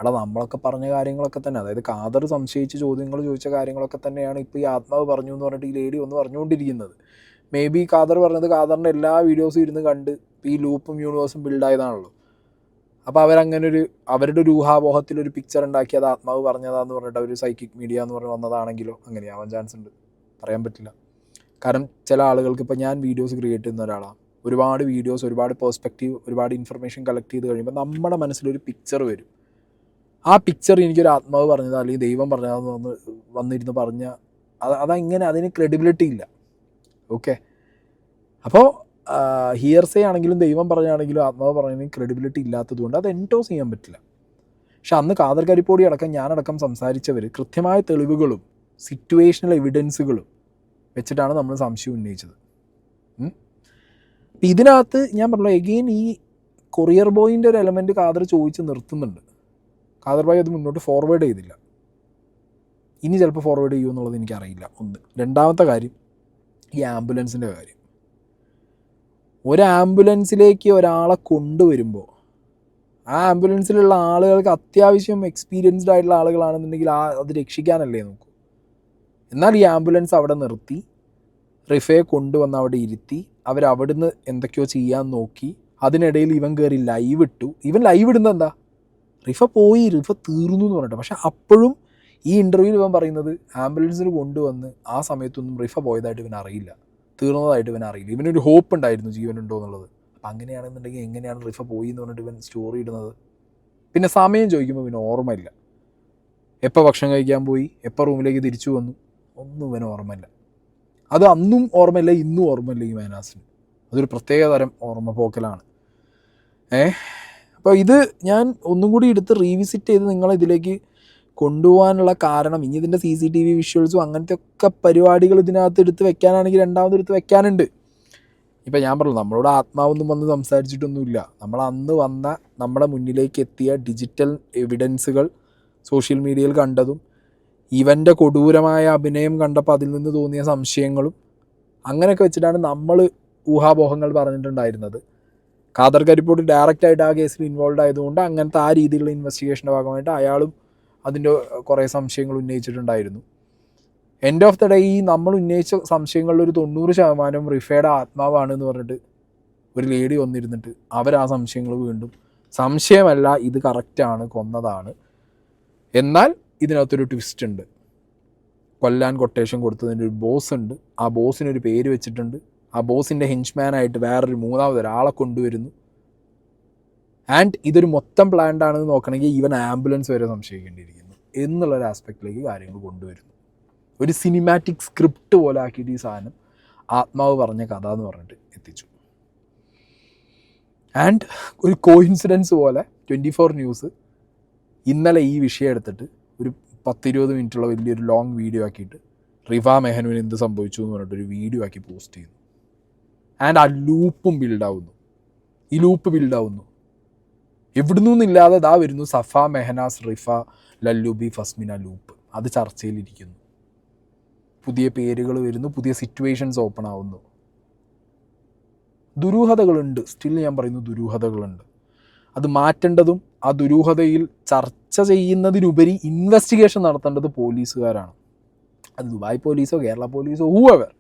എടാ നമ്മളൊക്കെ പറഞ്ഞ കാര്യങ്ങളൊക്കെ തന്നെ, അതായത് കാദർ സംശയിച്ച് ചോദ്യങ്ങൾ ചോദിച്ച കാര്യങ്ങളൊക്കെ തന്നെയാണ് ഇപ്പോൾ ഈ ആത്മാവ് പറഞ്ഞു എന്ന് പറഞ്ഞിട്ട് ഈ ലേഡി ഒന്ന് പറഞ്ഞുകൊണ്ടിരിക്കുന്നത്. മേ ബി കാദർ പറഞ്ഞത് കാദറിൻ്റെ എല്ലാ വീഡിയോസും ഇരുന്ന് കണ്ട് ഈ ലൂപ്പും യൂണിവേഴ്സും ബിൽഡായതാണല്ലോ. അപ്പോൾ അവരങ്ങനെ അവരുടെ ഒരു ഊഹാപോഹത്തിലൊരു പിക്ചർ ഉണ്ടാക്കി അത് ആത്മാവ് പറഞ്ഞതാന്ന് പറഞ്ഞിട്ട് അവർ സൈക്കിക് മീഡിയ എന്ന് പറഞ്ഞ് വന്നതാണെങ്കിലോ അങ്ങനെയാവാൻ ചാൻസ് ഉണ്ട്, പറയാൻ പറ്റില്ല. കാരണം ചില ആളുകൾക്ക്, ഇപ്പോൾ ഞാൻ വീഡിയോസ് ക്രിയേറ്റ് ചെയ്യുന്ന ഒരാളാണ്, ഒരുപാട് വീഡിയോസ്, ഒരുപാട് പേഴ്സ്പെക്റ്റീവ്, ഒരുപാട് ഇൻഫർമേഷൻ കളക്ട് ചെയ്ത് കഴിയുമ്പോൾ നമ്മുടെ മനസ്സിലൊരു പിക്ചർ വരും. ആ പിക്ചർ എനിക്കൊരു ആത്മാവ് പറഞ്ഞത് അല്ലെങ്കിൽ ദൈവം പറഞ്ഞതെന്ന് വന്നിരുന്ന് പറഞ്ഞ അതങ്ങനെ അതിന് ക്രെഡിബിലിറ്റി ഇല്ല. ഓക്കെ, അപ്പോൾ ഹിയർസേ ആണെങ്കിലും ദൈവം പറഞ്ഞാണെങ്കിലും ആത്മാവ് പറഞ്ഞതിന് ക്രെഡിബിലിറ്റി ഇല്ലാത്തതുകൊണ്ട് അത് എൻഡോസ് ചെയ്യാൻ പറ്റില്ല. പക്ഷെ അന്ന് കാദർ കരിപ്പൊടി അടക്കം ഞാനടക്കം സംസാരിച്ചവർ കൃത്യമായ തെളിവുകളും സിറ്റുവേഷണൽ എവിഡൻസുകളും വെച്ചിട്ടാണ് നമ്മൾ സംശയം ഉന്നയിച്ചത്. അപ്പം ഇതിനകത്ത് ഞാൻ പറഞ്ഞു എഗെയിൻ ഈ കൊറിയർ ബോയിൻ്റെ ഒരു എലമെൻറ്റ് കാദർ ചോദിച്ച് നിർത്തുന്നുണ്ട്. കാദർ ഭായി അത് മുന്നോട്ട് ഫോർവേഡ് ചെയ്തില്ല. ഇനി ചിലപ്പോൾ ഫോർവേഡ് ചെയ്യുമെന്നുള്ളത് എനിക്കറിയില്ല. ഒന്ന്. രണ്ടാമത്തെ കാര്യം ഈ ആംബുലൻസിൻ്റെ കാര്യം. ഒരു ആംബുലൻസിലേക്ക് ഒരാളെ കൊണ്ടുവരുമ്പോൾ ആ ആംബുലൻസിലുള്ള ആളുകൾക്ക് അത്യാവശ്യം എക്സ്പീരിയൻസ്ഡ് ആയിട്ടുള്ള ആളുകളാണെന്നുണ്ടെങ്കിൽ അത് രക്ഷിക്കാനല്ലേ നോക്കൂ. എന്നാൽ ഈ ആംബുലൻസ് അവിടെ നിർത്തി റിഫയെ കൊണ്ടുവന്ന് അവിടെ ഇരുത്തി അവരവിടുന്ന് എന്തൊക്കെയോ ചെയ്യാൻ നോക്കി. അതിനിടയിൽ ഇവൻ കയറി ലൈവ് ഇട്ടു. ഇവൻ ലൈവ് ഇടുന്നത് എന്താ, റിഫ പോയി, റിഫ തീർന്നു എന്ന് പറഞ്ഞിട്ട്. പക്ഷെ അപ്പോഴും ഈ ഇൻ്റർവ്യൂവിൽ ഇവൻ പറയുന്നത് ആംബുലൻസിൽ കൊണ്ടുവന്ന് ആ സമയത്തൊന്നും റിഫ പോയതായിട്ട് ഇവൻ അറിയില്ല, തീർന്നതായിട്ട് ഇവൻ അറിയില്ല. ഇവനൊരു ഹോപ്പ് ഉണ്ടായിരുന്നു ജീവനുണ്ടോ എന്നുള്ളത്. അപ്പം അങ്ങനെയാണെന്നുണ്ടെങ്കിൽ എങ്ങനെയാണ് റിഫ പോയി എന്ന് പറഞ്ഞിട്ട് ഇവൻ സ്റ്റോറി ഇടുന്നത്? പിന്നെ സമയം ചോദിക്കുമ്പോൾ ഇവന് ഓർമ്മയില്ല. എപ്പോൾ ഭക്ഷണം കഴിക്കാൻ പോയി, എപ്പോൾ റൂമിലേക്ക് തിരിച്ചു വന്നു, ഒന്നും ഇവന് ഓർമ്മയില്ല. അത് അന്നും ഓർമ്മയില്ല, ഇന്നും ഓർമ്മയില്ല ഈ മെഹനാസിന്. അതൊരു പ്രത്യേക തരം ഓർമ്മ പോക്കലാണ്. അപ്പോൾ ഇത് ഞാൻ ഒന്നും കൂടി എടുത്ത് റീവിസിറ്റ് ചെയ്ത് നിങ്ങളെ ഇതിലേക്ക് കൊണ്ടുപോകാനുള്ള കാരണം, ഇനി ഇതിൻ്റെ CCTV വിഷ്വൽസും അങ്ങനത്തെ ഒക്കെ പരിപാടികൾ ഇതിനകത്ത് എടുത്ത് വെക്കാനാണെങ്കിൽ രണ്ടാമത് എടുത്ത് വെക്കാനുണ്ട്. ഇപ്പം ഞാൻ പറഞ്ഞു നമ്മളോട് ആത്മാവൊന്നും വന്ന് സംസാരിച്ചിട്ടൊന്നുമില്ല. നമ്മൾ അന്ന് വന്ന നമ്മുടെ മുന്നിലേക്ക് എത്തിയ ഡിജിറ്റൽ എവിഡൻസുകൾ സോഷ്യൽ മീഡിയയിൽ കണ്ടതും ഇവൻ്റെ കൊടൂരമായ അഭിനയം കണ്ടപ്പോൾ അതിൽ നിന്ന് തോന്നിയ സംശയങ്ങളും അങ്ങനെയൊക്കെ വെച്ചിട്ടാണ് നമ്മൾ ഊഹാപോഹങ്ങൾ പറഞ്ഞിട്ടുണ്ടായിരുന്നത്. കാദർ കരിപ്പൊടി ഡയറക്റ്റായിട്ട് ആ കേസിൽ ഇൻവോൾവ് ആയതുകൊണ്ട് അങ്ങനത്തെ ആ രീതിയിലുള്ള ഇൻവെസ്റ്റിഗേഷൻ്റെ ഭാഗമായിട്ട് അയാളും അതിൻ്റെ കുറേ സംശയങ്ങൾ ഉന്നയിച്ചിട്ടുണ്ടായിരുന്നു. എൻഡ് ഓഫ് ദ ഡേ ഈ നമ്മൾ ഉന്നയിച്ച സംശയങ്ങളിലൊരു 90% റിഫയുടെ ആത്മാവാണ് എന്ന് പറഞ്ഞിട്ട് ഒരു ലേഡി വന്നിരുന്നിട്ട് ആ സംശയങ്ങൾ വീണ്ടും സംശയമല്ല, ഇത് കറക്റ്റാണ്, കൊന്നതാണ്. എന്നാൽ ഇതിനകത്തൊരു ട്വിസ്റ്റ് ഉണ്ട്. കൊല്ലാൻ കൊട്ടേഷൻ കൊടുത്തതിൻ്റെ ഒരു ബോസ് ഉണ്ട്. ആ ബോസിനൊരു പേര് വെച്ചിട്ടുണ്ട്. ആ ബോസിൻ്റെ ഹെഞ്ച്മാനായിട്ട് വേറൊരു മൂന്നാമതൊരാളെ കൊണ്ടുവരുന്നു. ആൻഡ് ഇതൊരു മൊത്തം പ്ലാൻഡ് ആണെന്ന് നോക്കണമെങ്കിൽ ഈവൻ ആംബുലൻസ് വരെ സംശയിക്കേണ്ടിയിരിക്കുന്നു എന്നുള്ളൊരു ആസ്പെക്റ്റിലേക്ക് കാര്യങ്ങൾ കൊണ്ടുവരുന്നു. ഒരു സിനിമാറ്റിക് സ്ക്രിപ്റ്റ് പോലെ ആക്കിയിട്ട് ഈ സാധനം ആത്മാവ് പറഞ്ഞ കഥ എന്ന് പറഞ്ഞിട്ട് എത്തിച്ചു. ആൻഡ് ഒരു കോയിൻസിഡൻസ് പോലെ 24 ന്യൂസ് ഇന്നലെ ഈ വിഷയം എടുത്തിട്ട് ഒരു 10-20 മിനിറ്റുള്ള വലിയൊരു ലോങ് വീഡിയോ ആക്കിയിട്ട് റിഫ മെഹനുവിന് എന്ത് സംഭവിച്ചു എന്ന് പറഞ്ഞിട്ടൊരു വീഡിയോ ആക്കി പോസ്റ്റ് ചെയ്യുന്നു. ആൻഡ് ആ ലൂപ്പും ബിൽഡാവുന്നു. ഈ ലൂപ്പ് ബിൽഡാവുന്നു. എവിടുന്നില്ലാതെ ഇതാ വരുന്നു സഫ, മെഹനാസ്, റിഫ, ലല്ലൂബി, ഫസ്മിന ലൂപ്പ്. അത് ചർച്ചയിലിരിക്കുന്നു. പുതിയ പേരുകൾ വരുന്നു, പുതിയ സിറ്റുവേഷൻസ് ഓപ്പൺ ആവുന്നു. ദുരൂഹതകളുണ്ട്, സ്റ്റിൽ ഞാൻ പറയുന്നു ദുരൂഹതകളുണ്ട്. അത് മാറ്റേണ്ടതും ആ ദുരൂഹതയിൽ ചർച്ച ചെയ്യുന്നതിനുപരി ഇൻവെസ്റ്റിഗേഷൻ നടത്തേണ്ടത് പോലീസുകാരാണ്. അത് ദുബായ് പോലീസോ കേരള പോലീസോ ഹൂവെവർ.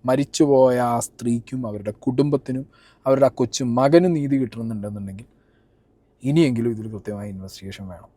മരിച്ചുപോയ ആ സ്ത്രീക്കും അവരുടെ കുടുംബത്തിനും അവരുടെ ആ കൊച്ചു മകനും നീതി കിട്ടുന്നുണ്ടെന്നുണ്ടെങ്കിൽ ഇനിയെങ്കിലും ഇതിൽ കൃത്യമായ ഇൻവെസ്റ്റിഗേഷൻ വേണം.